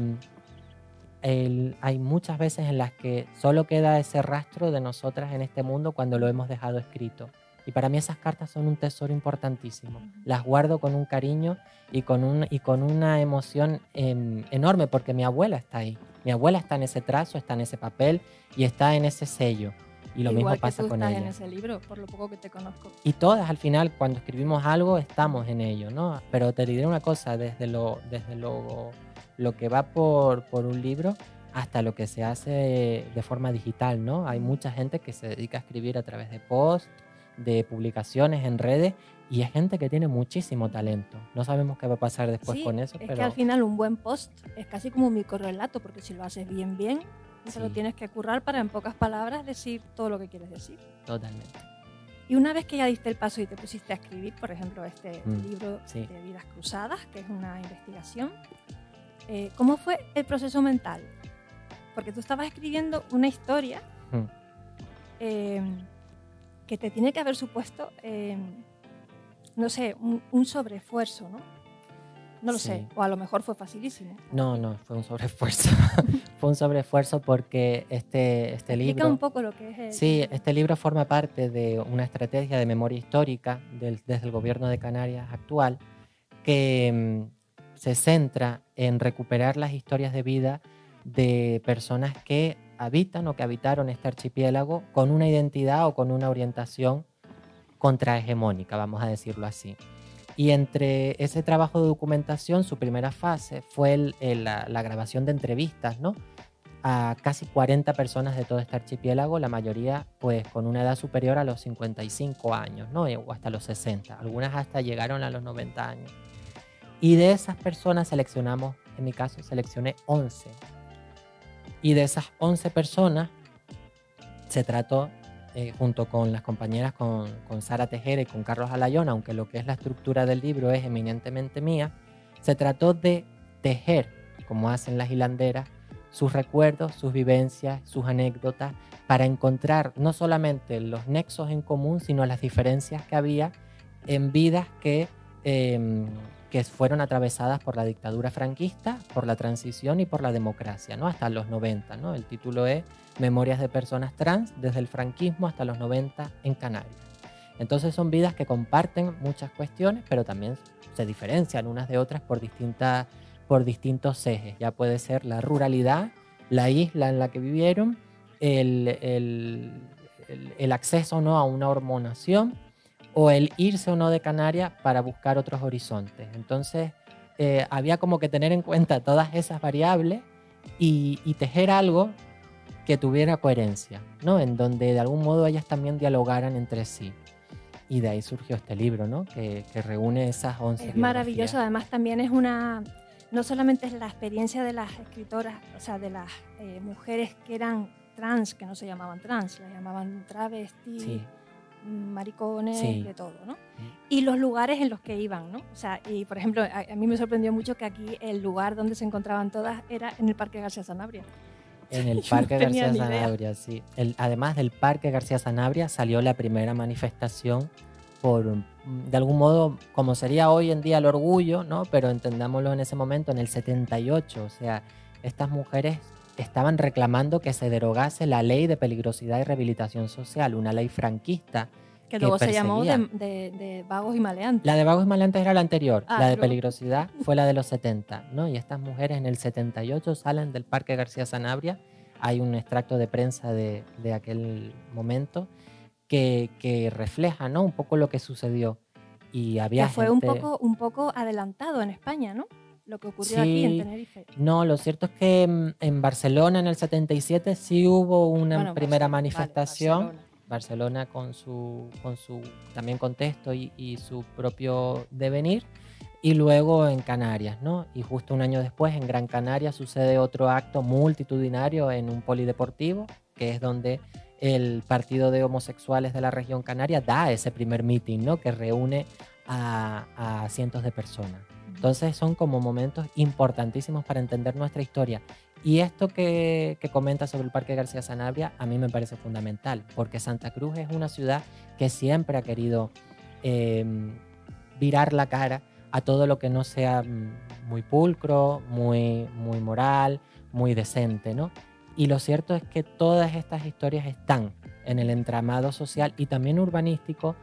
hay muchas veces en las que solo queda ese rastro de nosotras en este mundo cuando lo hemos dejado escrito. Y para mí esas cartas son un tesoro importantísimo. Las guardo con un cariño y con una emoción enorme, porque mi abuela está ahí. Mi abuela está en ese trazo, está en ese papel y está en ese sello. Y lo mismo pasa con ella. Igual que tú estás en ese libro, por lo poco que te conozco. Y todas al final, cuando escribimos algo, estamos en ello, ¿no? Pero te diré una cosa, desde lo que va por un libro hasta lo que se hace de forma digital, ¿no? Hay mucha gente que se dedica a escribir a través de posts, de publicaciones en redes, y es gente que tiene muchísimo talento. No sabemos qué va a pasar después con eso, es pero... que al final un buen post es casi como un microrrelato, porque si lo haces bien, Sí. te lo tienes que currar para en pocas palabras decir todo lo que quieres decir. Totalmente. Y una vez que ya diste el paso y te pusiste a escribir, por ejemplo, este libro Sí. de Vidas Cruzadas, que es una investigación, ¿cómo fue el proceso mental? Porque tú estabas escribiendo una historia que te tiene que haber supuesto, no sé, un sobreesfuerzo, ¿no? No lo sé, o a lo mejor fue facilísimo. No, fue un sobreesfuerzo. Fue un sobreesfuerzo porque este libro... Explica un poco lo que es. Sí, este libro forma parte de una estrategia de memoria histórica desde el gobierno de Canarias actual, que se centra en recuperar las historias de vida de personas que habitan o que habitaron este archipiélago con una identidad o con una orientación contrahegemónica, vamos a decirlo así. Y entre ese trabajo de documentación, su primera fase fue la grabación de entrevistas, ¿no? A casi 40 personas de todo este archipiélago, la mayoría pues con una edad superior a los 55 años, ¿no? O hasta los 60, algunas hasta llegaron a los 90 años. Y de esas personas seleccionamos, en mi caso seleccioné 11. Y de esas 11 personas se trató, junto con las compañeras, con Sara Tejera y con Carlos Alayón, aunque lo que es la estructura del libro es eminentemente mía, se trató de tejer, como hacen las hilanderas, sus recuerdos, sus vivencias, sus anécdotas, para encontrar no solamente los nexos en común, sino las diferencias que había en vidas que fueron atravesadas por la dictadura franquista, por la transición y por la democracia, ¿no? Hasta los 90, ¿no? El título es Memorias de personas trans desde el franquismo hasta los 90 en Canarias. Entonces son vidas que comparten muchas cuestiones, pero también se diferencian unas de otras por distintos ejes. Ya puede ser la ruralidad, la isla en la que vivieron, el acceso o no a una hormonación, o el irse o no de Canarias para buscar otros horizontes. Entonces había como que tener en cuenta todas esas variables y tejer algo que tuviera coherencia, ¿no? En donde de algún modo ellas también dialogaran entre sí. Y de ahí surgió este libro, ¿no? Que reúne esas 11 Es maravilloso, además también es no solamente es la experiencia de las escritoras, o sea, de las mujeres que eran trans, que no se llamaban trans, las llamaban travesti, Sí. maricones, Sí. de todo, ¿no? Y los lugares en los que iban, ¿no? O sea, y por ejemplo, a mí me sorprendió mucho que aquí el lugar donde se encontraban todas era en el Parque García Sanabria. En el Yo Parque no tenía García ni idea. Sanabria, sí. Además del Parque García Sanabria salió la primera manifestación por, de algún modo, como sería hoy en día el orgullo, ¿no? Pero entendámoslo en ese momento, en el 78. O sea, estas mujeres estaban reclamando que se derogase la ley de peligrosidad y rehabilitación social, una ley franquista Que que luego se llamó perseguía. de vagos y maleantes. La de vagos y maleantes era la anterior, Ah, la de luego. peligrosidad fue la de los 70, ¿no? Y estas mujeres en el 78 salen del Parque García Sanabria. Hay un extracto de prensa de aquel momento que refleja, ¿no? Un poco lo que sucedió. Y había Que fue gente... un poco adelantado en España, ¿no? Lo que ocurrió aquí en Sí, Tenerife. no, lo cierto es que en Barcelona en el 77 sí hubo una Bueno, primera vale, manifestación. Barcelona. Barcelona con su también contexto y su propio devenir. Y luego en Canarias, ¿no? Y justo un año después en Gran Canaria sucede otro acto multitudinario en un polideportivo, que es donde el Partido de Homosexuales de la región canaria da ese primer meeting, ¿no? Que reúne a cientos de personas. Entonces son como momentos importantísimos para entender nuestra historia. Y esto que comenta sobre el Parque García Sanabria a mí me parece fundamental, porque Santa Cruz es una ciudad que siempre ha querido virar la cara a todo lo que no sea muy pulcro, muy moral, muy decente, ¿no? Y lo cierto es que todas estas historias están en el entramado social y también urbanístico,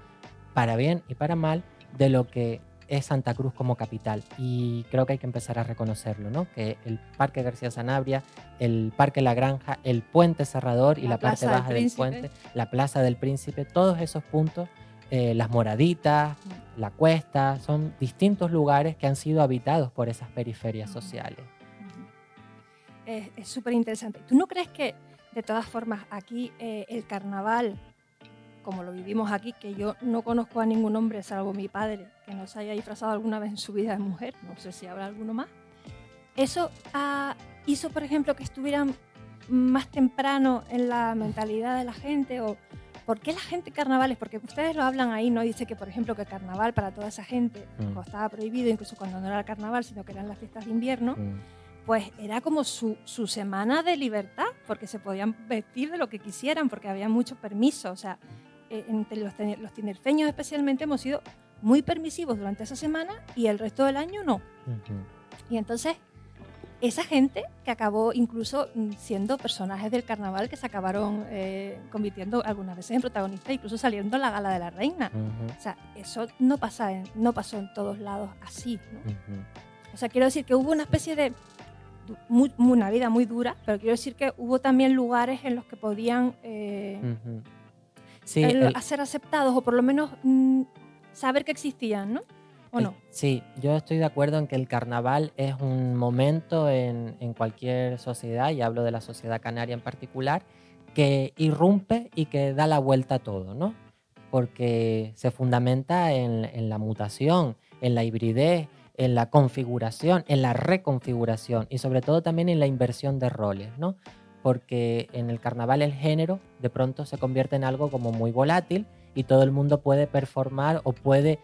para bien y para mal, de lo que es Santa Cruz como capital. Y creo que hay que empezar a reconocerlo, ¿no? Que el Parque García Sanabria, el Parque La Granja, el Puente Cerrador y la parte baja del puente, la Plaza del Príncipe, todos esos puntos, las Moraditas, la Cuesta, son distintos lugares que han sido habitados por esas periferias sociales. Es súper interesante. ¿Tú no crees que, de todas formas, aquí el carnaval, como lo vivimos aquí, que yo no conozco a ningún hombre, salvo mi padre, que no se haya disfrazado alguna vez en su vida de mujer, no sé si habrá alguno más, eso hizo, por ejemplo, que estuvieran más temprano en la mentalidad de la gente? ¿O por qué la gente carnavales? Porque ustedes lo hablan ahí, ¿no? Dice que, por ejemplo, que el carnaval para toda esa gente estaba prohibido, incluso cuando no era el carnaval, sino que eran las fiestas de invierno, pues era como su semana de libertad, porque se podían vestir de lo que quisieran, porque había muchos permisos. O sea, entre los tinerfeños especialmente hemos sido muy permisivos durante esa semana y el resto del año no. Y entonces esa gente que acabó incluso siendo personajes del carnaval, que se acabaron convirtiendo algunas veces en protagonistas, incluso saliendo a la gala de la reina. O sea, eso no pasó en todos lados así, ¿no? O sea, quiero decir que hubo una especie de una vida muy dura, pero quiero decir que hubo también lugares en los que podían ser aceptados, o por lo menos saber que existían, ¿no? ¿O no? Sí, yo estoy de acuerdo en que el carnaval es un momento en cualquier sociedad, y hablo de la sociedad canaria en particular, que irrumpe y que da la vuelta a todo, ¿no? Porque se fundamenta en la mutación, en la hibridez, en la configuración, en la reconfiguración y sobre todo también en la inversión de roles, ¿no? Porque en el carnaval el género de pronto se convierte en algo como muy volátil y todo el mundo puede performar o puede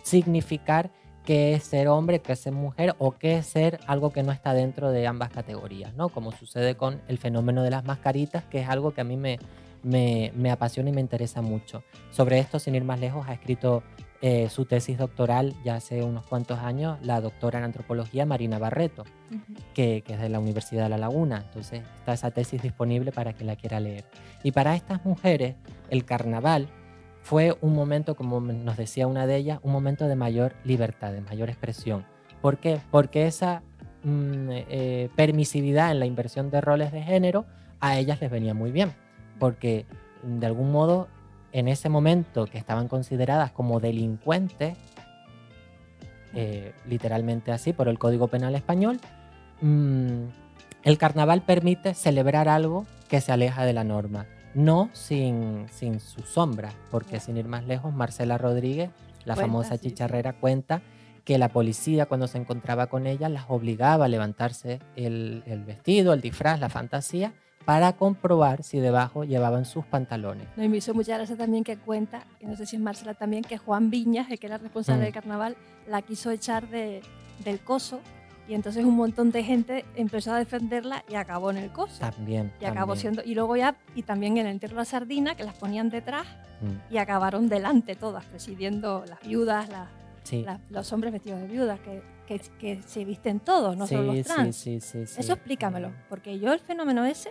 significar qué es ser hombre, qué es ser mujer o qué es ser algo que no está dentro de ambas categorías, ¿no? Como sucede con el fenómeno de las mascaritas, que es algo que a mí me apasiona y me interesa mucho. Sobre esto, sin ir más lejos, ha escrito su tesis doctoral ya hace unos cuantos años la doctora en antropología Marina Barreto, que es de la Universidad de La Laguna. Entonces está esa tesis disponible para quien la quiera leer. Y para estas mujeres el carnaval fue un momento, como nos decía una de ellas, un momento de mayor libertad, de mayor expresión. ¿Por qué? Porque esa permisividad en la inversión de roles de género a ellas les venía muy bien, porque de algún modo en ese momento que estaban consideradas como delincuentes, literalmente así por el Código Penal español, el carnaval permite celebrar algo que se aleja de la norma, no sin su sombra, porque sin ir más lejos, Marcela Rodríguez, la famosa chicharrera, cuenta que la policía, cuando se encontraba con ella, las obligaba a levantarse el vestido, el disfraz, la fantasía, para comprobar si debajo llevaban sus pantalones. No, y me hizo mucha gracia también que cuenta, y no sé si es Marcela también, que Juan Viñas, el que era responsable del carnaval, la quiso echar del coso, Y entonces un montón de gente empezó a defenderla y acabó en el coso. También. Y acabó siendo, y luego ya, y también en el entierro de la sardina, que las ponían detrás y acabaron delante todas, presidiendo las viudas, los hombres vestidos de viudas, que se visten todos, no solo los trans. Sí. Eso explícamelo, porque yo el fenómeno ese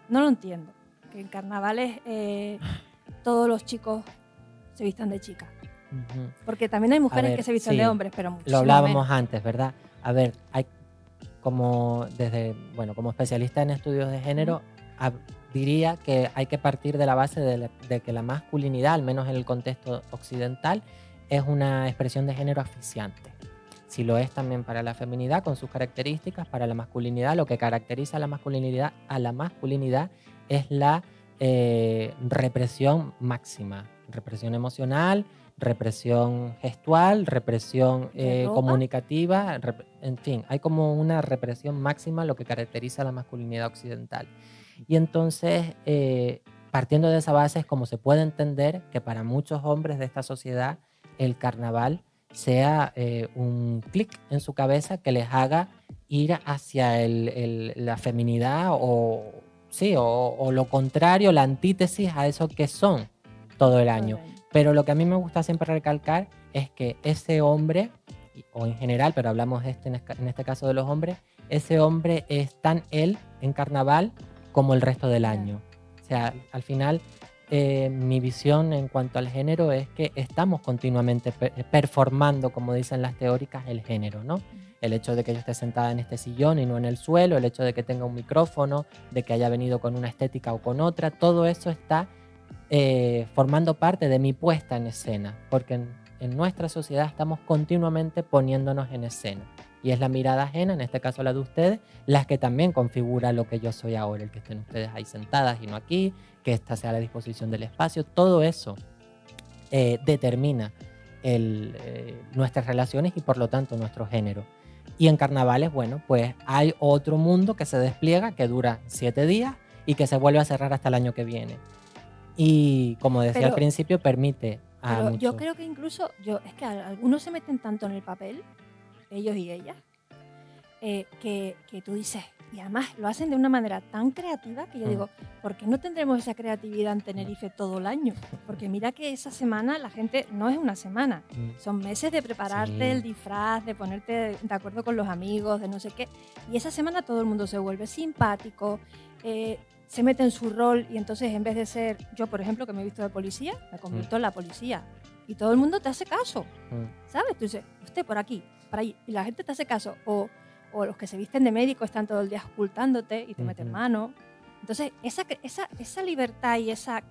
no lo entiendo. Que en carnavales todos los chicos se vistan de chicas. Porque también hay mujeres que se visten de hombres, pero muchísimo lo hablábamos menos. antes, ¿verdad? A ver, como especialista en estudios de género, diría que hay que partir de la base de que la masculinidad, al menos en el contexto occidental, es una expresión de género asfixiante. Si lo es también para la feminidad, con sus características, para la masculinidad, lo que caracteriza a la masculinidad es la represión máxima, represión emocional, represión gestual, represión comunicativa, en fin, hay como una represión máxima, lo que caracteriza a la masculinidad occidental. Y entonces, partiendo de esa base, es como se puede entender que para muchos hombres de esta sociedad el carnaval sea un clic en su cabeza que les haga ir hacia la feminidad o lo contrario, la antítesis a eso que son todo el año. Pero lo que a mí me gusta siempre recalcar es que ese hombre, o en general, pero hablamos en este caso de los hombres, ese hombre es tan él en carnaval como el resto del año. O sea, al final, mi visión en cuanto al género es que estamos continuamente performando, como dicen las teóricas, el género, ¿no? El hecho de que yo esté sentada en este sillón y no en el suelo, el hecho de que tenga un micrófono, de que haya venido con una estética o con otra, todo eso está formando parte de mi puesta en escena, porque en nuestra sociedad estamos continuamente poniéndonos en escena. Y es la mirada ajena, en este caso la de ustedes, las que también configura lo que yo soy ahora, el que estén ustedes ahí sentadas y no aquí, que esta sea la disposición del espacio, todo eso determina nuestras relaciones y por lo tanto nuestro género. Y en carnavales, bueno, pues hay otro mundo que se despliega, que dura 7 días y que se vuelve a cerrar hasta el año que viene. Y como decía al principio, permite a muchos. Yo creo que incluso, es que algunos se meten tanto en el papel, ellos y ellas, que tú dices, y además lo hacen de una manera tan creativa que yo digo, ¿por qué no tendremos esa creatividad en Tenerife todo el año? Porque mira que esa semana la gente, no es una semana, son meses de prepararte el disfraz, de ponerte de acuerdo con los amigos, de no sé qué, y esa semana todo el mundo se vuelve simpático, se mete en su rol y entonces en vez de ser, yo por ejemplo que me he visto de policía, me convierto en la policía y todo el mundo te hace caso, ¿sabes? Tú dices, usted por aquí, para allí, y la gente te hace caso, o los que se visten de médico están todo el día ocultándote y te meten mano. Entonces esa libertad y esa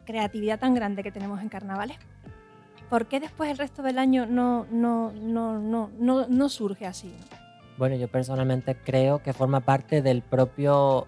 creatividad tan grande que tenemos en carnavales, ¿por qué después el resto del año no surge así, ¿no? Bueno, yo personalmente creo que forma parte del propio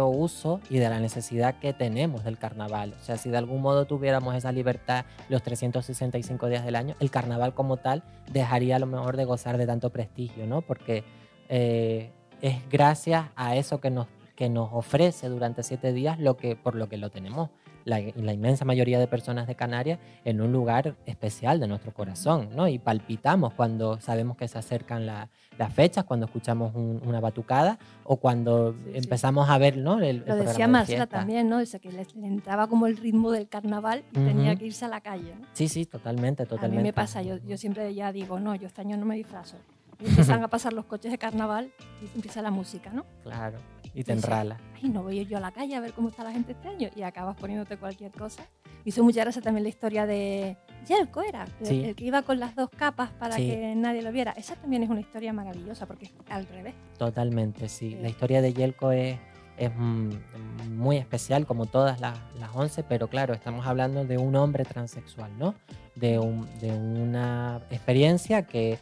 uso y de la necesidad que tenemos del carnaval. O sea, si de algún modo tuviéramos esa libertad los 365 días del año, el carnaval como tal dejaría a lo mejor de gozar de tanto prestigio, ¿no? Porque es gracias a eso que nos ofrece durante 7 días por lo que lo tenemos. La inmensa mayoría de personas de Canarias en un lugar especial de nuestro corazón, ¿no? Y palpitamos cuando sabemos que se acercan las fechas, cuando escuchamos una batucada o cuando empezamos a ver, ¿no? Lo decía Marcela también, ¿no? Dice que le entraba como el ritmo del carnaval y tenía que irse a la calle, ¿no? Sí, totalmente. A mí me pasa, yo siempre ya digo, no, yo este año no me disfrazo. Y empiezan a pasar los coches de carnaval y empieza la música, ¿no? Claro, y te enrala. Ay, no voy yo a la calle a ver cómo está la gente este año y acabas poniéndote cualquier cosa. Me hizo mucha gracia también la historia de Yelko, el que iba con las 2 capas para que nadie lo viera. Esa también es una historia maravillosa porque es al revés. Totalmente, sí. La historia de Yelko es muy especial, como todas las 11, pero claro, estamos hablando de un hombre transexual, ¿no? De una experiencia que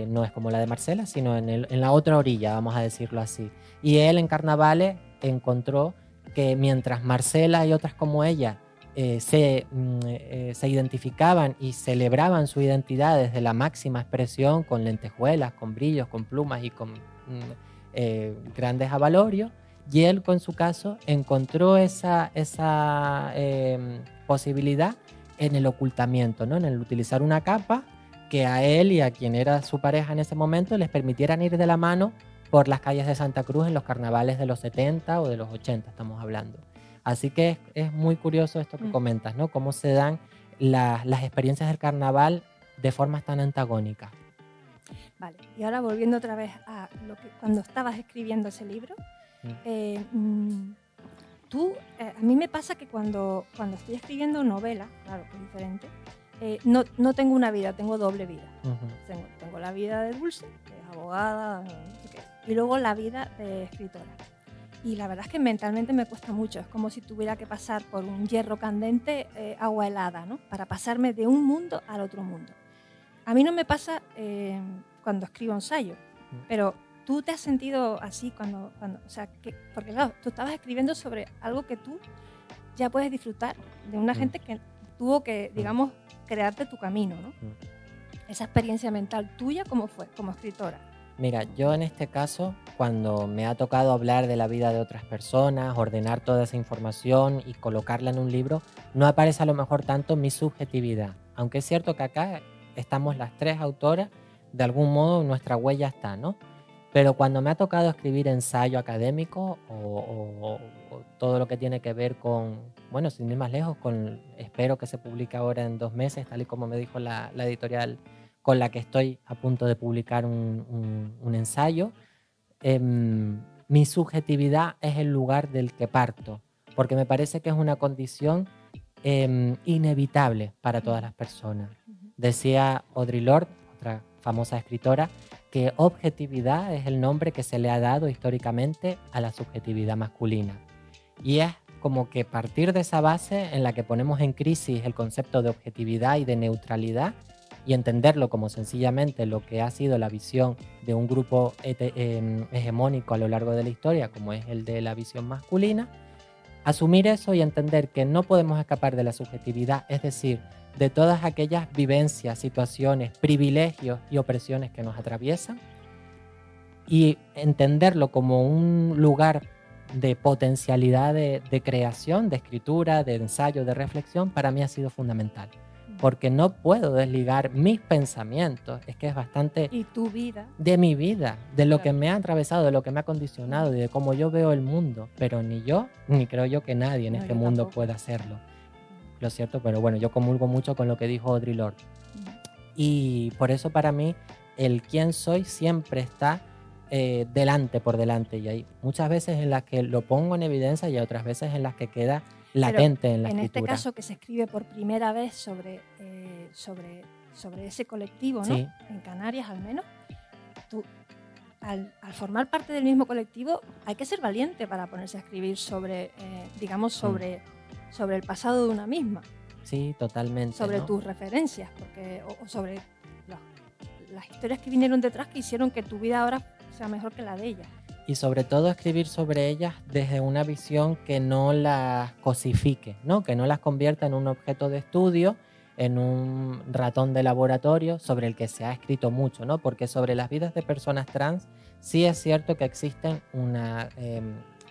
no es como la de Marcela, sino en la otra orilla, vamos a decirlo así. Y él en carnavales encontró que mientras Marcela y otras como ella se identificaban y celebraban su identidad desde la máxima expresión, con lentejuelas, con brillos, con plumas y con grandes abalorios, y él, con su caso, encontró esa posibilidad en el ocultamiento, ¿no? En el utilizar una capa que a él y a quien era su pareja en ese momento les permitieran ir de la mano por las calles de Santa Cruz en los carnavales de los 70 o de los 80, estamos hablando. Así que es muy curioso esto que comentas, ¿no? Cómo se dan las experiencias del carnaval de formas tan antagónicas. Vale, y ahora volviendo otra vez a lo que cuando estabas escribiendo ese libro, a mí me pasa que cuando estoy escribiendo novela, claro que es diferente, no tengo una vida, tengo doble vida. Tengo la vida de Dulce, que es abogada, no sé qué, y luego la vida de escritora. Y la verdad es que mentalmente me cuesta mucho, es como si tuviera que pasar por un hierro candente, agua helada, ¿no? Para pasarme de un mundo al otro mundo. A mí no me pasa cuando escribo ensayo, pero ¿tú te has sentido así cuando o sea, porque claro, tú estabas escribiendo sobre algo que tú ya puedes disfrutar de una gente que tuvo que, digamos, crearte tu camino, ¿no? Esa experiencia mental tuya, ¿cómo fue como escritora? Mira, yo en este caso, cuando me ha tocado hablar de la vida de otras personas, ordenar toda esa información y colocarla en un libro, no aparece a lo mejor tanto mi subjetividad. Aunque es cierto que acá estamos las tres autoras, de algún modo nuestra huella está, ¿no? Pero cuando me ha tocado escribir ensayo académico o todo lo que tiene que ver con, bueno, sin ir más lejos, espero que se publique ahora en 2 meses, tal y como me dijo la editorial con la que estoy a punto de publicar un ensayo, mi subjetividad es el lugar del que parto, porque me parece que es una condición inevitable para todas las personas. Decía Audre Lorde, otra famosa escritora, que objetividad es el nombre que se le ha dado históricamente a la subjetividad masculina. Y es como que partir de esa base en la que ponemos en crisis el concepto de objetividad y de neutralidad y entenderlo como sencillamente lo que ha sido la visión de un grupo hegemónico a lo largo de la historia, como es el de la visión masculina, asumir eso y entender que no podemos escapar de la subjetividad, es decir, de todas aquellas vivencias, situaciones, privilegios y opresiones que nos atraviesan, y entenderlo como un lugar de potencialidad de creación, de escritura, de ensayo, de reflexión, para mí ha sido fundamental. Porque no puedo desligar mis pensamientos, es que es bastante... Y tu vida. De mi vida, de lo que me ha atravesado, de lo que me ha condicionado y de cómo yo veo el mundo, pero ni yo, ni creo yo que nadie en este mundo pueda hacerlo. Lo cierto, pero bueno, yo comulgo mucho con lo que dijo Audre Lorde. Y por eso para mí el quién soy siempre está por delante, y hay muchas veces en las que lo pongo en evidencia y otras veces en las que queda latente en la escritura. En este caso que se escribe por primera vez sobre ese colectivo, ¿no? Sí. En Canarias al menos, tú al formar parte del mismo colectivo hay que ser valiente para ponerse a escribir sobre, digamos, sobre el pasado de una misma. Sí, totalmente. Sobre, ¿no?, tus referencias, o sobre las historias que vinieron detrás que hicieron que tu vida ahora sea mejor que la de ella. Y sobre todo escribir sobre ellas desde una visión que no las cosifique, ¿no? Que no las convierta en un objeto de estudio, en un ratón de laboratorio sobre el que se ha escrito mucho, ¿no? Porque sobre las vidas de personas trans sí es cierto que existen una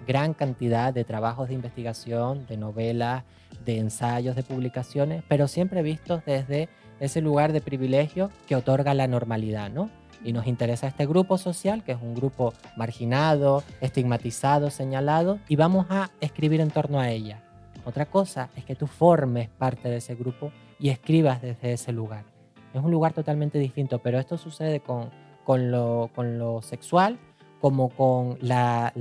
gran cantidad de trabajos de investigación, de novelas, de ensayos, de publicaciones, pero siempre vistos desde ese lugar de privilegio que otorga la normalidad, ¿no? Y nos interesa este grupo social, que es un grupo marginado, estigmatizado, señalado, y vamos a escribir en torno a ella. Otra cosa es que tú formes parte de ese grupo y escribas desde ese lugar. Es un lugar totalmente distinto, pero esto sucede con lo sexual, como con la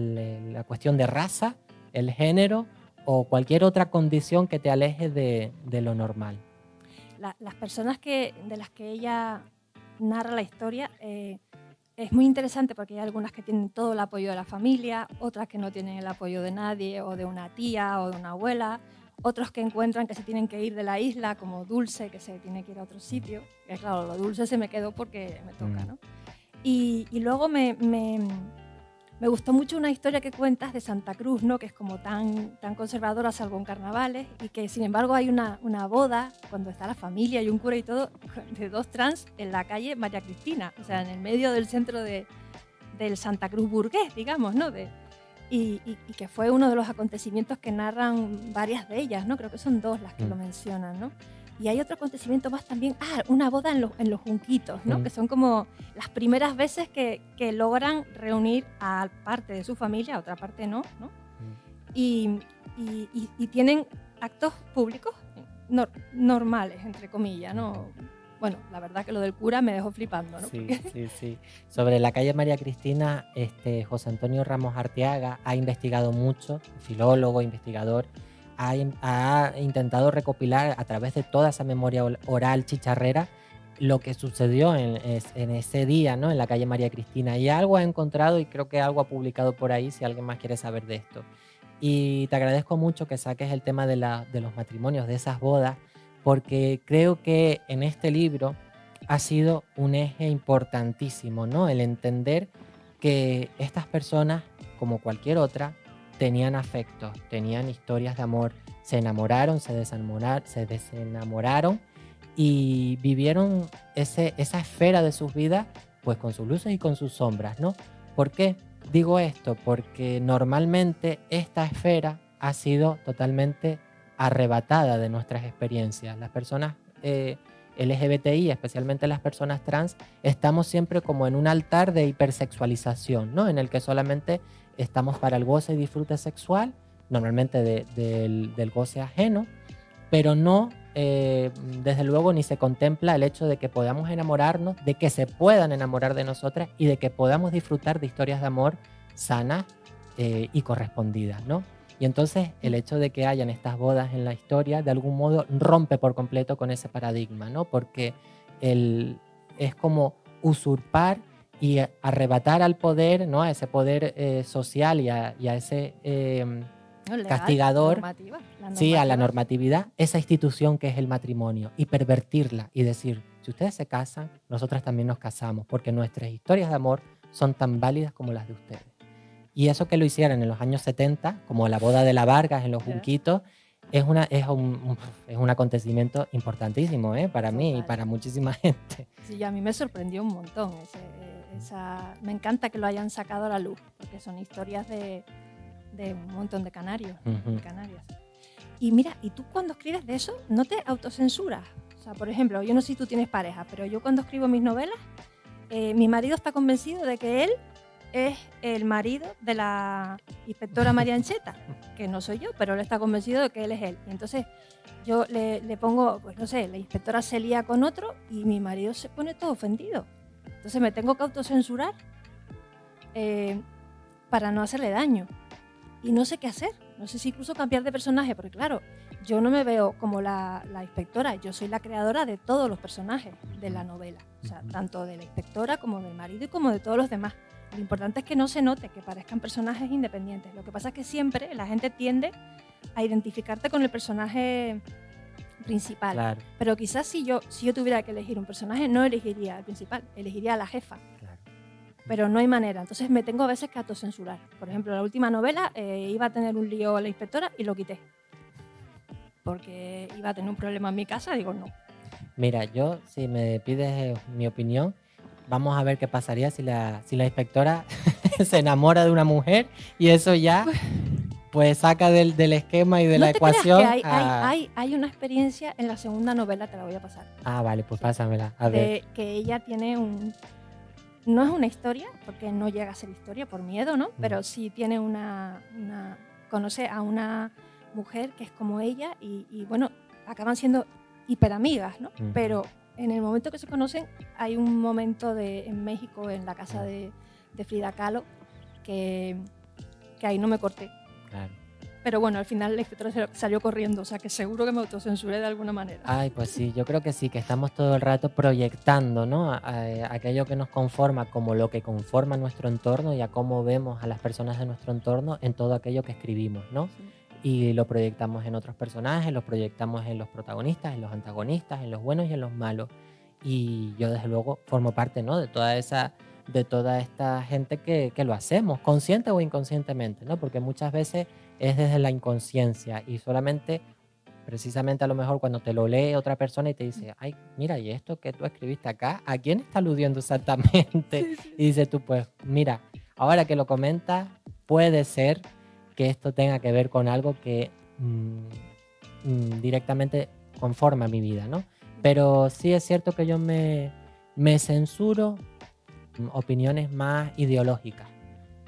cuestión de raza, el género o cualquier otra condición que te aleje de lo normal. Las personas de las que ella narra la historia es muy interesante porque hay algunas que tienen todo el apoyo de la familia, otras que no tienen el apoyo de nadie, o de una tía o de una abuela, otros que encuentran que se tienen que ir de la isla, como Dulce, que se tiene que ir a otro sitio. Y claro, lo Dulce se me quedó porque me toca, ¿no? Y luego me gustó mucho una historia que cuentas de Santa Cruz, ¿no? Que es como tan conservadora, salvo en carnavales, y que sin embargo hay una boda, cuando está la familia y un cura y todo, de 2 trans en la calle María Cristina, o sea, en el medio del centro del Santa Cruz burgués, digamos, ¿no? Y que fue uno de los acontecimientos que narran varias de ellas, ¿no? Creo que son 2 las que lo mencionan, ¿no? Y hay otro acontecimiento más también, una boda en los Junquitos, ¿no? Que son como las primeras veces que logran reunir a parte de su familia, a otra parte no, ¿no? Y tienen actos públicos normales, entre comillas, ¿no? Bueno, la verdad que lo del cura me dejó flipando, ¿no? Sí. Sobre la calle María Cristina, José Antonio Ramos Arteaga ha investigado mucho, filólogo, investigador, ha intentado recopilar a través de toda esa memoria oral chicharrera lo que sucedió en ese día, ¿no? En la calle María Cristina. Y algo ha encontrado y creo que algo ha publicado por ahí si alguien más quiere saber de esto. Y te agradezco mucho que saques el tema de los matrimonios, de esas bodas, porque creo que en este libro ha sido un eje importantísimo, ¿no? El entender que estas personas, como cualquier otra, tenían afectos, tenían historias de amor, se enamoraron, se desenamoraron y vivieron esa esfera de sus vidas pues con sus luces y con sus sombras, ¿no? ¿Por qué digo esto? Porque normalmente esta esfera ha sido totalmente arrebatada de nuestras experiencias. Las personas LGBTI, especialmente las personas trans, estamos siempre como en un altar de hipersexualización, ¿no? En el que solamente estamos para el goce y disfrute sexual, normalmente del goce ajeno, pero no, desde luego, ni se contempla el hecho de que podamos enamorarnos, de que se puedan enamorar de nosotras y de que podamos disfrutar de historias de amor sanas y correspondidas, ¿no? Y entonces el hecho de que hayan estas bodas en la historia de algún modo rompe por completo con ese paradigma, ¿no? Porque es como usurpar y arrebatar al poder, ¿no? A ese poder social y a ese castigador, sí, a la normatividad, esa institución que es el matrimonio, y pervertirla y decir, si ustedes se casan, nosotras también nos casamos, porque nuestras historias de amor son tan válidas como las de ustedes. Y eso que lo hicieron en los años 70, como la boda de la Vargas en los Junquitos, es un acontecimiento importantísimo, para mí y para muchísima gente. Sí, a mí me sorprendió un montón. Me encanta que lo hayan sacado a la luz, porque son historias de un montón de canarios, de Canarias. Y mira, ¿y tú cuando escribes de eso no te autocensuras? O sea, por ejemplo, yo no sé si tú tienes pareja, pero yo cuando escribo mis novelas, mi marido está convencido de que él es el marido de la inspectora María Ancheta, que no soy yo, pero él está convencido de que él es él. Y entonces yo le pongo, pues no sé, la inspectora se lía con otro y mi marido se pone todo ofendido. Entonces me tengo que autocensurar para no hacerle daño. Y no sé qué hacer, no sé si incluso cambiar de personaje, porque claro, yo no me veo como la inspectora, yo soy la creadora de todos los personajes de la novela, o sea, tanto de la inspectora como del marido y como de todos los demás. Lo importante es que no se note, que parezcan personajes independientes. Lo que pasa es que siempre la gente tiende a identificarte con el personaje principal. Claro. Pero quizás si yo tuviera que elegir un personaje, no elegiría al principal, elegiría a la jefa. Claro. Pero no hay manera. Entonces me tengo a veces que autocensurar. Por ejemplo, la última novela iba a tener un lío a la inspectora y lo quité. Porque iba a tener un problema en mi casa, digo no. Mira, yo, si me pides mi opinión, vamos a ver qué pasaría si la inspectora se enamora de una mujer y eso ya pues saca del esquema y de la ecuación. Que hay una experiencia en la segunda novela, te la voy a pasar. Ah, vale, pues pásamela. A ver. Que ella tiene no es una historia, porque no llega a ser historia por miedo, ¿no? Pero sí tiene conoce a una mujer que es como ella y bueno, acaban siendo hiperamigas, ¿no? Pero en el momento que se conocen, hay un momento en México, en la casa de Frida Kahlo, que ahí no me corté. Claro. Pero bueno, al final la inspectora salió corriendo, o sea que seguro que me autocensuré de alguna manera. Ay, pues sí, yo creo que sí, que estamos todo el rato proyectando, ¿no? Aquello que nos conforma como lo que conforma nuestro entorno y a cómo vemos a las personas de nuestro entorno en todo aquello que escribimos, ¿no? Sí. Y lo proyectamos en otros personajes, lo proyectamos en los protagonistas, en los antagonistas, en los buenos y en los malos. Y yo desde luego formo parte, ¿no? de toda esta gente que lo hacemos, consciente o inconscientemente, ¿no? Porque muchas veces es desde la inconsciencia y solamente, precisamente a lo mejor cuando te lo lee otra persona y te dice, ay, mira, ¿y esto que tú escribiste acá? ¿A quién está aludiendo exactamente? Sí. Y dices tú, pues mira, ahora que lo comentas, puede ser que esto tenga que ver con algo que directamente conforma mi vida, ¿no? Pero sí es cierto que yo me censuro opiniones más ideológicas,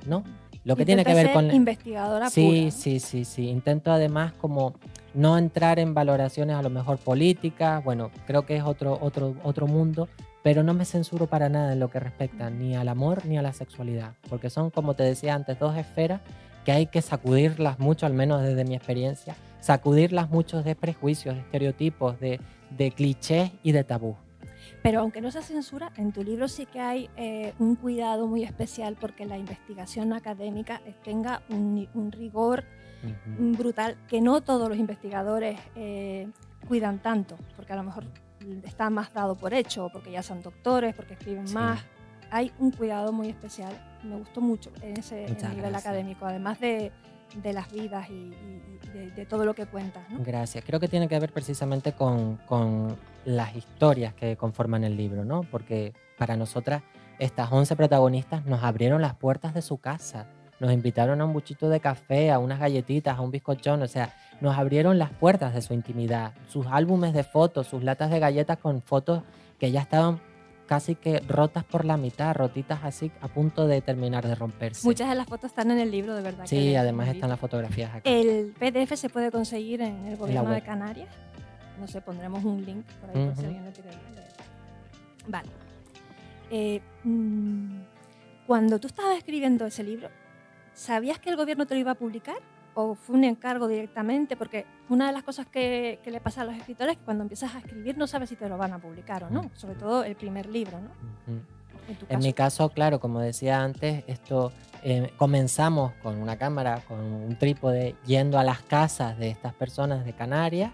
¿no? Lo que tiene que ver con... investigadora sí, pura, ¿no? sí. Intento además como no entrar en valoraciones a lo mejor políticas, bueno, creo que es otro mundo, pero no me censuro para nada en lo que respecta ni al amor ni a la sexualidad, porque son, como te decía antes, dos esferas que hay que sacudirlas mucho, al menos desde mi experiencia, sacudirlas mucho de prejuicios, de estereotipos, de clichés y de tabú. Pero aunque no se censura, en tu libro sí que hay un cuidado muy especial porque la investigación académica tenga un rigor brutal que no todos los investigadores cuidan tanto, porque a lo mejor está más dado por hecho, porque ya son doctores, porque escriben más. Hay un cuidado muy especial, me gustó mucho en ese nivel académico, además de las vidas y de todo lo que cuentas, ¿no? Gracias. Creo que tiene que ver precisamente con las historias que conforman el libro, ¿no? Porque para nosotras estas 11 protagonistas nos abrieron las puertas de su casa, nos invitaron a un buchito de café, a unas galletitas, a un bizcochón, o sea, nos abrieron las puertas de su intimidad, sus álbumes de fotos, sus latas de galletas con fotos que ya estaban casi que rotas por la mitad, rotitas así, a punto de terminar de romperse. Muchas de las fotos están en el libro, de verdad. Sí, además están las fotografías acá. El PDF se puede conseguir en el gobierno de Canarias. No sé, pondremos un link por ahí por si alguien lo quiere leer. Vale. Cuando tú estabas escribiendo ese libro, ¿sabías que el gobierno te lo iba a publicar? ¿O fue un encargo directamente? Porque una de las cosas que le pasa a los escritores es que cuando empiezas a escribir no sabes si te lo van a publicar o no. Sobre todo el primer libro, ¿no? En mi caso, claro, como decía antes, esto comenzamos con una cámara, con un trípode, yendo a las casas de estas personas de Canarias,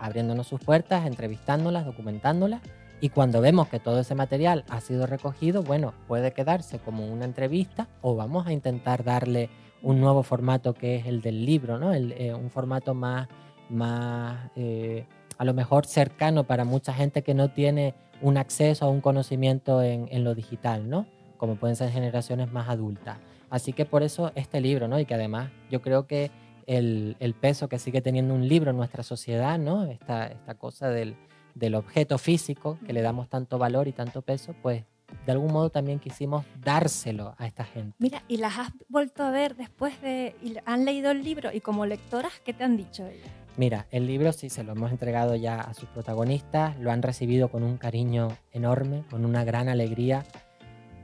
abriéndonos sus puertas, entrevistándolas, documentándolas. Y cuando vemos que todo ese material ha sido recogido, bueno, puede quedarse como una entrevista o vamos a intentar darle un nuevo formato que es el del libro, ¿no? Un formato más a lo mejor cercano para mucha gente que no tiene un acceso a un conocimiento en lo digital, ¿no? Como pueden ser generaciones más adultas. Así que por eso este libro, ¿no? Y que además yo creo que el peso que sigue teniendo un libro en nuestra sociedad, ¿no? Esta cosa del objeto físico que le damos tanto valor y tanto peso, pues de algún modo también quisimos dárselo a esta gente. Mira, ¿y las has vuelto a ver después y han leído el libro? Y como lectoras, ¿qué te han dicho ellas? Mira, el libro sí se lo hemos entregado ya a sus protagonistas, lo han recibido con un cariño enorme, con una gran alegría.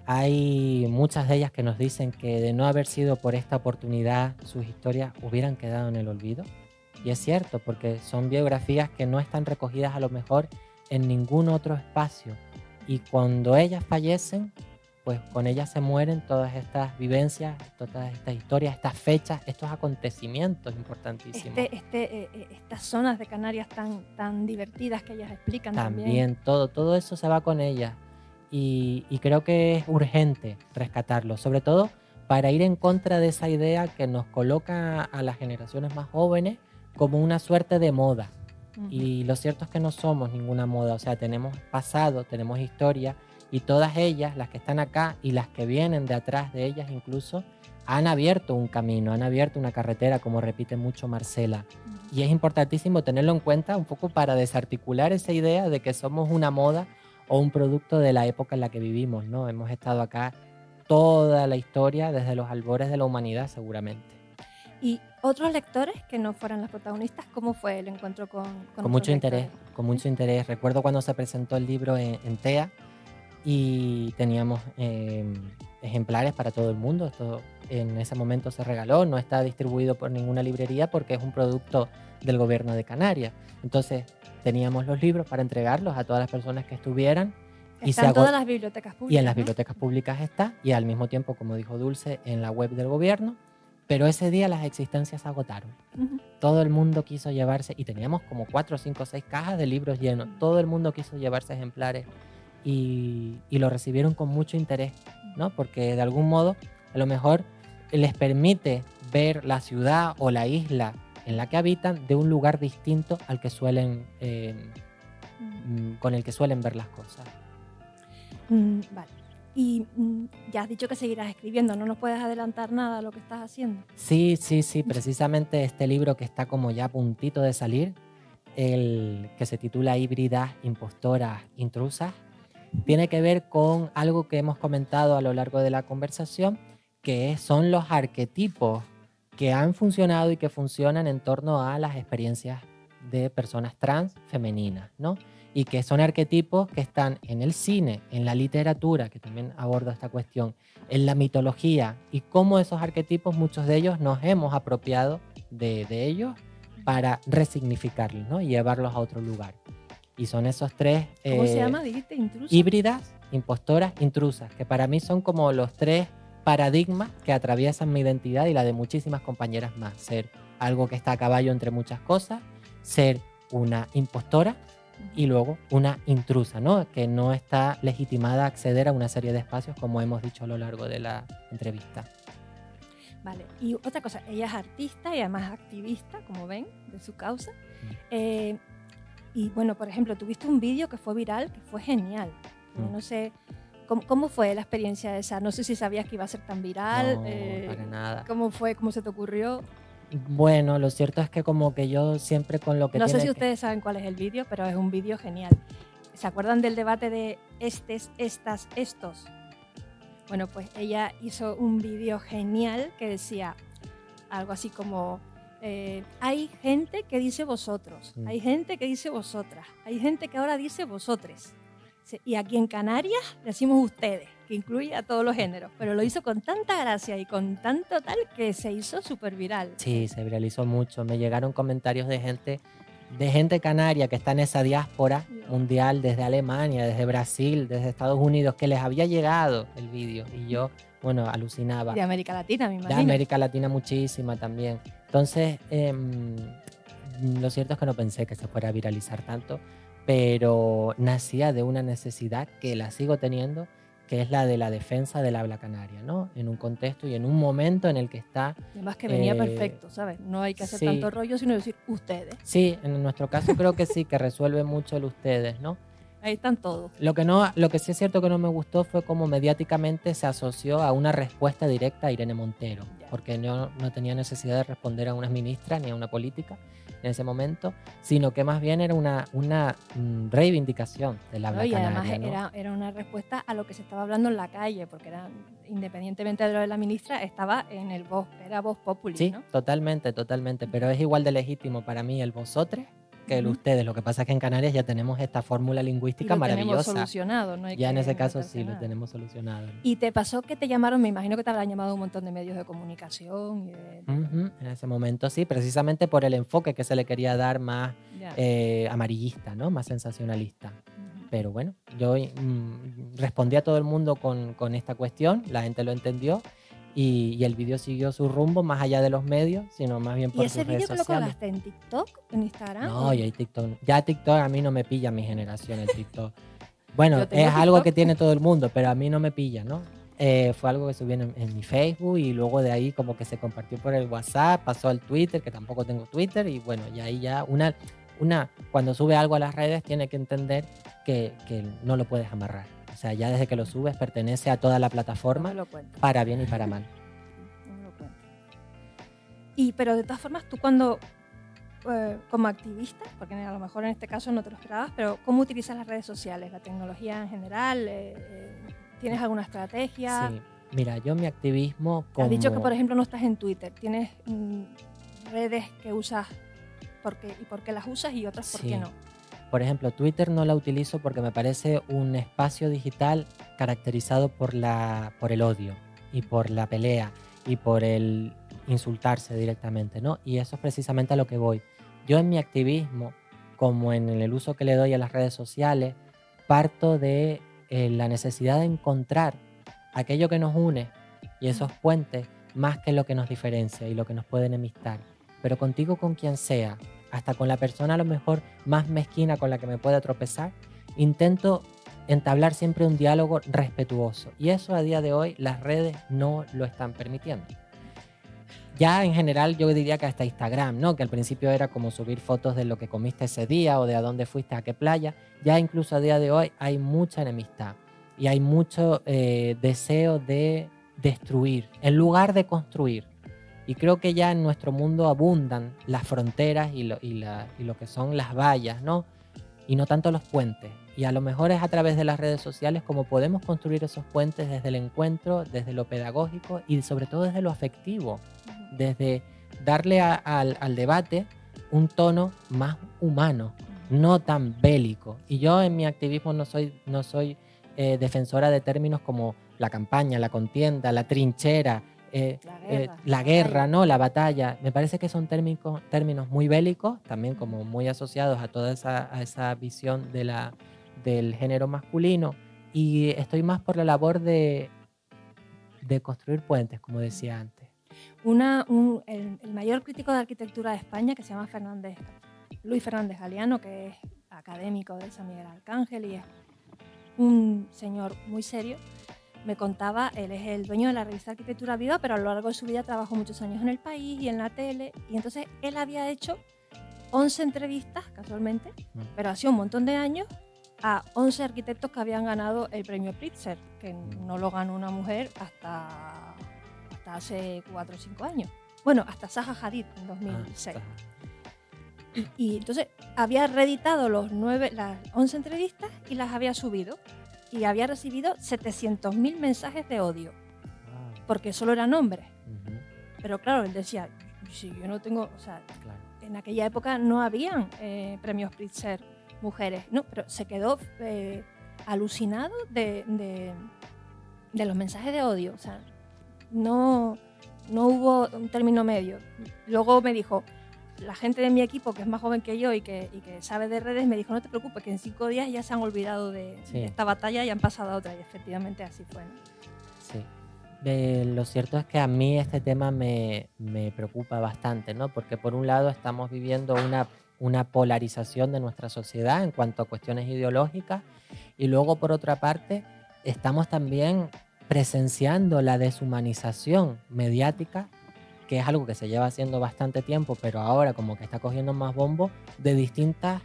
Hay muchas de ellas que nos dicen que de no haber sido por esta oportunidad, sus historias hubieran quedado en el olvido. Y es cierto, porque son biografías que no están recogidas a lo mejor en ningún otro espacio. Y cuando ellas fallecen, pues con ellas se mueren todas estas vivencias, todas estas historias, estas fechas, estos acontecimientos importantísimos. Estas zonas de Canarias tan divertidas que ellas explican también. Todo eso se va con ellas. Y creo que es urgente rescatarlo, sobre todo para ir en contra de esa idea que nos coloca a las generaciones más jóvenes como una suerte de moda. Y lo cierto es que no somos ninguna moda, o sea, tenemos pasado, tenemos historia, y todas ellas, las que están acá y las que vienen de atrás de ellas incluso, han abierto un camino, han abierto una carretera, como repite mucho Marcela. Y es importantísimo tenerlo en cuenta un poco para desarticular esa idea de que somos una moda o un producto de la época en la que vivimos, ¿no? Hemos estado acá toda la historia, desde los albores de la humanidad seguramente. ¿Y otros lectores que no fueran los protagonistas? ¿Cómo fue el encuentro con mucho interés? Con mucho interés. Recuerdo cuando se presentó el libro en TEA y teníamos ejemplares para todo el mundo. Esto en ese momento se regaló, no está distribuido por ninguna librería porque es un producto del gobierno de Canarias. Entonces teníamos los libros para entregarlos a todas las personas que estuvieran. Está en todas las bibliotecas públicas. Y en las bibliotecas públicas está, y al mismo tiempo, como dijo Dulce, en la web del gobierno. Pero ese día las existencias se agotaron. Todo el mundo quiso llevarse, y teníamos como 4, 5, 6 cajas de libros llenos. Todo el mundo quiso llevarse ejemplares y lo recibieron con mucho interés, ¿no? Porque de algún modo a lo mejor les permite ver la ciudad o la isla en la que habitan de un lugar distinto al que suelen, con el que suelen ver las cosas. Vale. Y ya has dicho que seguirás escribiendo, ¿no nos puedes adelantar nada de lo que estás haciendo? Sí, precisamente este libro que está como ya a puntito de salir, el que se titula Híbridas, Impostoras, Intrusas, tiene que ver con algo que hemos comentado a lo largo de la conversación, que son los arquetipos que han funcionado y que funcionan en torno a las experiencias de personas trans femeninas, ¿no? Y que son arquetipos que están en el cine, en la literatura, que también aborda esta cuestión, en la mitología, y cómo esos arquetipos, muchos de ellos, nos hemos apropiado de ellos para resignificarlos, ¿no? Y llevarlos a otro lugar. Y son esos tres... ¿Cómo se llama? ¿Dijiste? ¿Intrusa? Híbridas, impostoras, intrusas, que para mí son como los tres paradigmas que atraviesan mi identidad y la de muchísimas compañeras más. Ser algo que está a caballo entre muchas cosas, ser una impostora y luego una intrusa, ¿no? Que no está legitimada a acceder a una serie de espacios, como hemos dicho a lo largo de la entrevista. Vale, y otra cosa, ella es artista y además activista, como ven, de su causa. Y bueno, por ejemplo, tuviste un vídeo que fue viral, que fue genial. No sé, ¿cómo fue la experiencia esa? No sé si sabías que iba a ser tan viral. No, para nada. ¿Cómo fue? ¿Cómo se te ocurrió? Bueno, lo cierto es que como que yo siempre con lo que no sé tiene si que... ustedes saben cuál es el vídeo, pero es un vídeo genial. ¿Se acuerdan del debate de estes, estas, estos? Bueno, pues ella hizo un vídeo genial que decía algo así como hay gente que dice vosotros, hay gente que dice vosotras, hay gente que ahora dice vosotres. Y aquí en Canarias decimos ustedes, que incluye a todos los géneros, pero lo hizo con tanta gracia y con tanto tal que se hizo súper viral. Sí, se viralizó mucho. Me llegaron comentarios de gente canaria que está en esa diáspora mundial, desde Alemania, desde Brasil, desde Estados Unidos, que les había llegado el vídeo y yo, bueno, alucinaba. De América Latina, me imagino. De América Latina muchísima también. Entonces, lo cierto es que no pensé que se fuera a viralizar tanto, pero nacía de una necesidad que la sigo teniendo, que es la de la defensa del habla canaria, ¿no? En un contexto y en un momento en el que está... Además que venía perfecto, ¿sabes? No hay que hacer tanto rollo, sino decir ustedes. Sí, en nuestro caso creo que sí, que resuelve mucho el ustedes, ¿no? Ahí están todos. Lo que sí es cierto que no me gustó fue cómo mediáticamente se asoció a una respuesta directa a Irene Montero, porque no tenía necesidad de responder a una ministra ni a una política en ese momento, sino que más bien era una reivindicación del habla canaria. Y además era una respuesta a lo que se estaba hablando en la calle, porque independientemente de lo de la ministra, estaba en el voz, era voz populi, sí, ¿no? Totalmente, pero es igual de legítimo para mí el vosotres que el ustedes. Lo que pasa es que en Canarias ya tenemos esta fórmula lingüística maravillosa. Lo tenemos solucionado, no hay ya que en ese caso sí nada. lo tenemos solucionado. ¿Y te pasó que te llamaron? Me imagino que te habrán llamado un montón de medios de comunicación. En ese momento sí, precisamente por el enfoque que se le quería dar más amarillista, ¿no? Más sensacionalista. Pero bueno, yo respondí a todo el mundo con esta cuestión, la gente lo entendió. Y el vídeo siguió su rumbo más allá de los medios, sino más bien por sus redes sociales. ¿Y ese vídeo que lo colgaste en TikTok, en Instagram? No, y TikTok. Ya TikTok a mí no me pilla mi generación, el TikTok. Bueno, es algo que tiene todo el mundo, pero a mí no me pilla, ¿no? Fue algo que subí en mi Facebook y luego de ahí como que se compartió por el WhatsApp, pasó al Twitter, que tampoco tengo Twitter, y bueno, y ahí ya cuando sube algo a las redes tiene que entender que no lo puedes amarrar. O sea, ya desde que lo subes pertenece a toda la plataforma, para bien y para mal. No lo cuento. Pero de todas formas, tú cuando, como activista, porque a lo mejor en este caso no te lo esperabas, pero ¿cómo utilizas las redes sociales, la tecnología en general? ¿Tienes alguna estrategia? Sí, mira, yo mi activismo como... Has dicho que, por ejemplo, no estás en Twitter. ¿Tienes redes que usas y por qué las usas y otras por qué no? Por ejemplo, Twitter no la utilizo porque me parece un espacio digital caracterizado por el odio y por la pelea y por el insultarse directamente, ¿no? Y eso es precisamente a lo que voy. Yo en mi activismo, como en el uso que le doy a las redes sociales, parto de la necesidad de encontrar aquello que nos une y esos puentes más que lo que nos diferencia y lo que nos puede enemistar. Pero contigo, con quien sea, hasta con la persona a lo mejor más mezquina con la que me pueda tropezar, intento entablar siempre un diálogo respetuoso. Y eso a día de hoy las redes no lo están permitiendo. Ya en general yo diría que hasta Instagram, ¿no? Que al principio era como subir fotos de lo que comiste ese día o de a dónde fuiste, a qué playa. Ya incluso a día de hoy hay mucha enemistad y hay mucho deseo de destruir en lugar de construir. Y creo que ya en nuestro mundo abundan las fronteras y lo que son las vallas, ¿no? Y no tanto los puentes. Y a lo mejor es a través de las redes sociales como podemos construir esos puentes desde el encuentro, desde lo pedagógico y sobre todo desde lo afectivo, desde darle al debate un tono más humano, no tan bélico. Y yo en mi activismo no soy defensora de términos como la campaña, la contienda, la trinchera, la guerra, ¿no? La batalla. Me parece que son términos muy bélicos, también como muy asociados a toda esa visión del género masculino. Y estoy más por la labor de construir puentes, como decía antes. El mayor crítico de arquitectura de España, que se llama Luis Fernández Galiano, que es académico de San Miguel Arcángel y es un señor muy serio, me contaba, él es el dueño de la revista Arquitectura Viva, pero a lo largo de su vida trabajó muchos años en El País y en la tele, y entonces él había hecho 11 entrevistas, casualmente, pero hacía un montón de años, a 11 arquitectos que habían ganado el premio Pritzker, que no lo ganó una mujer hasta hace 4 o 5 años. Bueno, hasta Zaha Hadid en 2006. Y entonces había reeditado las 11 entrevistas y las había subido. Y había recibido 700.000 mensajes de odio, porque solo eran hombres. Pero claro, él decía, si yo no tengo, o sea, en aquella época no habían premios Pritzker mujeres, no, pero se quedó alucinado de los mensajes de odio, o sea, no hubo un término medio. Luego me dijo, la gente de mi equipo, que es más joven que yo y que sabe de redes, me dijo, no te preocupes, que en 5 días ya se han olvidado de esta batalla y han pasado a otra, y efectivamente así fue, ¿no? Sí. Lo cierto es que a mí este tema me preocupa bastante, ¿no? Porque por un lado estamos viviendo una polarización de nuestra sociedad en cuanto a cuestiones ideológicas, y luego por otra parte estamos también presenciando la deshumanización mediática, que es algo que se lleva haciendo bastante tiempo, pero ahora como que está cogiendo más bombo, de distintos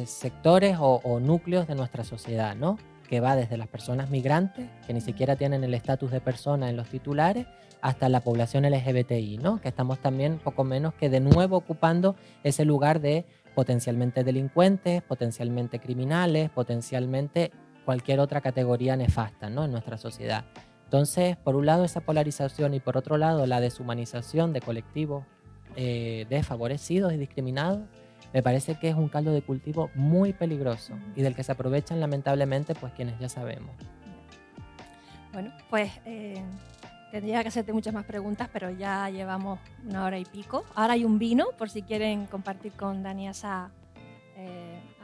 sectores o núcleos de nuestra sociedad, ¿no? Que va desde las personas migrantes, que ni siquiera tienen el estatus de persona en los titulares, hasta la población LGBTI, ¿no? Que estamos también poco menos que de nuevo ocupando ese lugar de potencialmente delincuentes, potencialmente criminales, potencialmente cualquier otra categoría nefasta, ¿no? En nuestra sociedad. Entonces, por un lado esa polarización y por otro lado la deshumanización de colectivos desfavorecidos y discriminados, me parece que es un caldo de cultivo muy peligroso y del que se aprovechan lamentablemente pues quienes ya sabemos. Bueno, pues tendría que hacerte muchas más preguntas, pero ya llevamos 1 hora y pico. Ahora hay un vino, por si quieren compartir con Dani Assá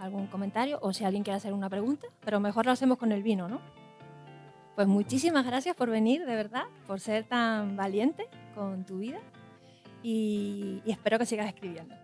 algún comentario o si alguien quiere hacer una pregunta, pero mejor lo hacemos con el vino, ¿no? Pues muchísimas gracias por venir, de verdad, por ser tan valiente con tu vida y espero que sigas escribiendo.